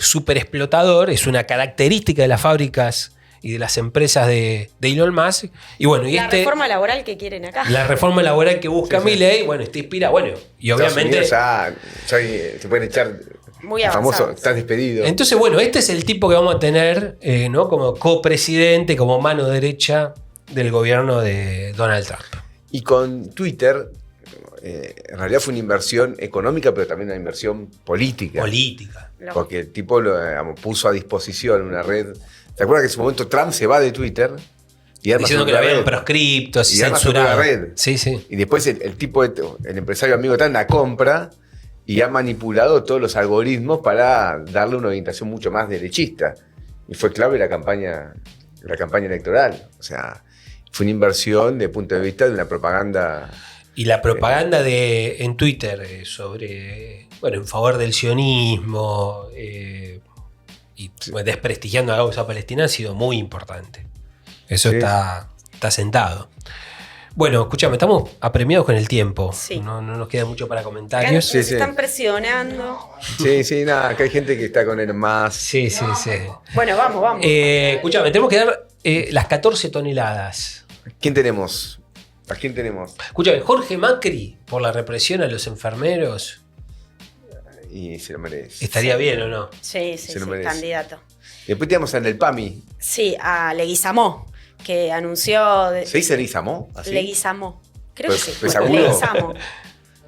Speaker 1: súper explotador, es una característica de las fábricas y de las empresas de Elon Musk. Y bueno,
Speaker 3: la reforma laboral que quieren acá.
Speaker 1: La reforma laboral que busca Milei, bueno, está inspirada. Bueno, y obviamente.
Speaker 2: Ya se pueden echar.
Speaker 3: Muy avanzado.
Speaker 2: Famoso, estás despedido.
Speaker 1: Entonces, bueno, este es el tipo que vamos a tener, ¿no? Como copresidente, como mano derecha del gobierno de Donald Trump.
Speaker 2: Y con Twitter, en realidad fue una inversión económica, pero también una inversión política. Porque el tipo puso a disposición una red. ¿Te acuerdas que en su momento Trump se va de Twitter? Y
Speaker 1: diciendo que lo habían proscripto, y censurado.
Speaker 2: Red.
Speaker 1: Sí, sí.
Speaker 2: Y después el tipo, el empresario amigo Trump la compra y ha manipulado todos los algoritmos para darle una orientación mucho más derechista. Y fue clave la campaña electoral. O sea, fue una inversión desde el punto de vista de una propaganda.
Speaker 1: Y la propaganda en Twitter en favor del sionismo y desprestigiando a la causa palestina ha sido muy importante. Eso está sentado. Bueno, escúchame, estamos apremiados con el tiempo. Sí. No nos queda mucho para comentarios.
Speaker 3: Se están presionando.
Speaker 2: Sí, nada, acá hay gente que está con él más.
Speaker 1: Sí.
Speaker 3: Bueno, vamos.
Speaker 1: Escúchame, tenemos que dar las 14 toneladas.
Speaker 2: ¿A quién tenemos?
Speaker 1: Escúchame, Jorge Macri, por la represión a los enfermeros.
Speaker 2: Y se lo merece.
Speaker 1: ¿Estaría bien o no?
Speaker 3: Sí, candidato.
Speaker 2: Después tenemos en el PAMI.
Speaker 3: Sí, a Leguizamó, que anunció...
Speaker 2: ¿Se dice Leguizamó?
Speaker 3: Leguizamó. Creo que sí.
Speaker 2: Leguizamó.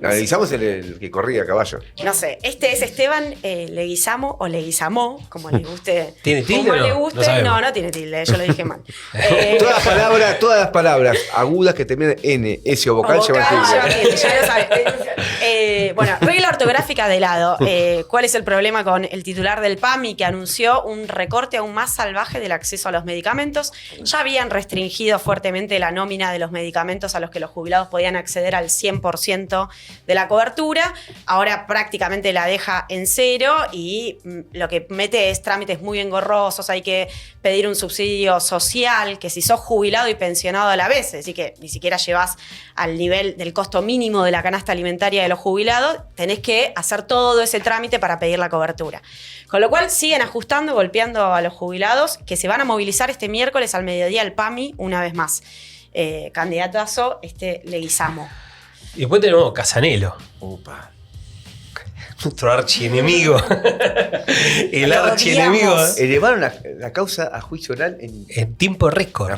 Speaker 2: No, Leguizamó es el que corría a caballo.
Speaker 3: No sé, este es Esteban Leguizamo o Leguizamó, como le guste.
Speaker 1: ¿Tiene tilde o no?
Speaker 3: Le guste. No tiene tilde, yo lo dije mal.
Speaker 2: Todas las palabras agudas que terminan en S o vocal llevan tilde.
Speaker 3: Ya lo sabes. Bueno, regla ortográfica de lado. ¿Cuál es el problema con el titular del PAMI que anunció un recorte aún más salvaje del acceso a los medicamentos? Ya habían restringido fuertemente la nómina de los medicamentos a los que los jubilados podían acceder al 100% de la cobertura. Ahora prácticamente la deja en cero y lo que mete es trámites muy engorrosos. Hay que pedir un subsidio social que si sos jubilado y pensionado a la vez, es decir, que ni siquiera llevas al nivel del costo mínimo de la canasta alimentaria de los jubilados, tenés que hacer todo ese trámite para pedir la cobertura. Con lo cual siguen ajustando, golpeando a los jubilados que se van a movilizar este miércoles al mediodía al PAMI una vez más. Candidatazo Leguizamo.
Speaker 1: Y después tenemos Casanelo.
Speaker 2: Opa.
Speaker 1: Nuestro archienemigo. El archienemigo.
Speaker 2: Elevaron la causa a juicio oral
Speaker 1: en tiempo récord.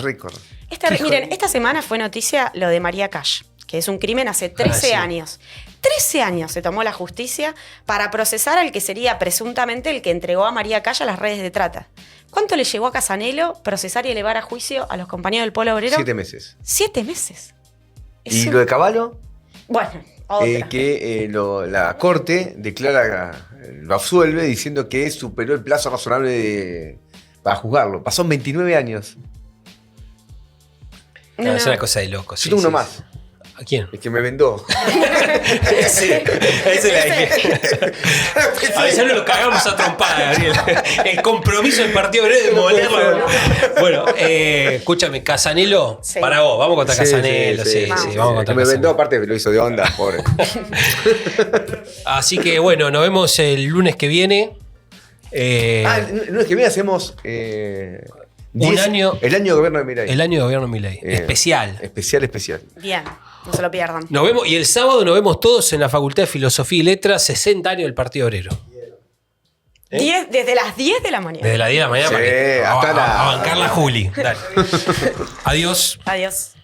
Speaker 3: Miren, esta semana fue noticia lo de María Cash, que es un crimen hace 13 años. 13 años se tomó la justicia para procesar al que sería presuntamente el que entregó a María Cash a las redes de trata. ¿Cuánto le llevó a Casanelo procesar y elevar a juicio a los compañeros del Polo Obrero?
Speaker 2: 7 meses.
Speaker 3: 7 meses.
Speaker 2: ¿Y lo de Cavallo?
Speaker 3: Bueno,
Speaker 2: la corte lo absuelve diciendo que superó el plazo razonable para juzgarlo. Pasó 29 años.
Speaker 1: Es una cosa de loco.
Speaker 2: Yo tengo uno más.
Speaker 1: ¿A quién?
Speaker 2: El que me vendó.
Speaker 1: Sí, a veces no lo cagamos a trompada, Gabriel. El compromiso del Partido Obrero de molerlo. Bueno, escúchame, Casanelo, para vos, vamos contra Casanelo. Sí, vamos contra
Speaker 2: Casanelo. Me vendó, aparte lo hizo de onda, pobre.
Speaker 1: Así que bueno, nos vemos el lunes que viene.
Speaker 2: El lunes que viene hacemos...
Speaker 1: el año
Speaker 2: de gobierno de Milei.
Speaker 1: El año de gobierno de Milei. Especial.
Speaker 3: Bien, no se lo pierdan.
Speaker 1: Nos vemos, y el sábado nos vemos todos en la Facultad de Filosofía y Letras, 60 años del Partido Obrero.
Speaker 3: Desde las 10 de la mañana.
Speaker 1: Desde las 10 de la mañana.
Speaker 2: Sí, hasta
Speaker 1: a bancar la Juli. Dale. Adiós.
Speaker 3: Adiós.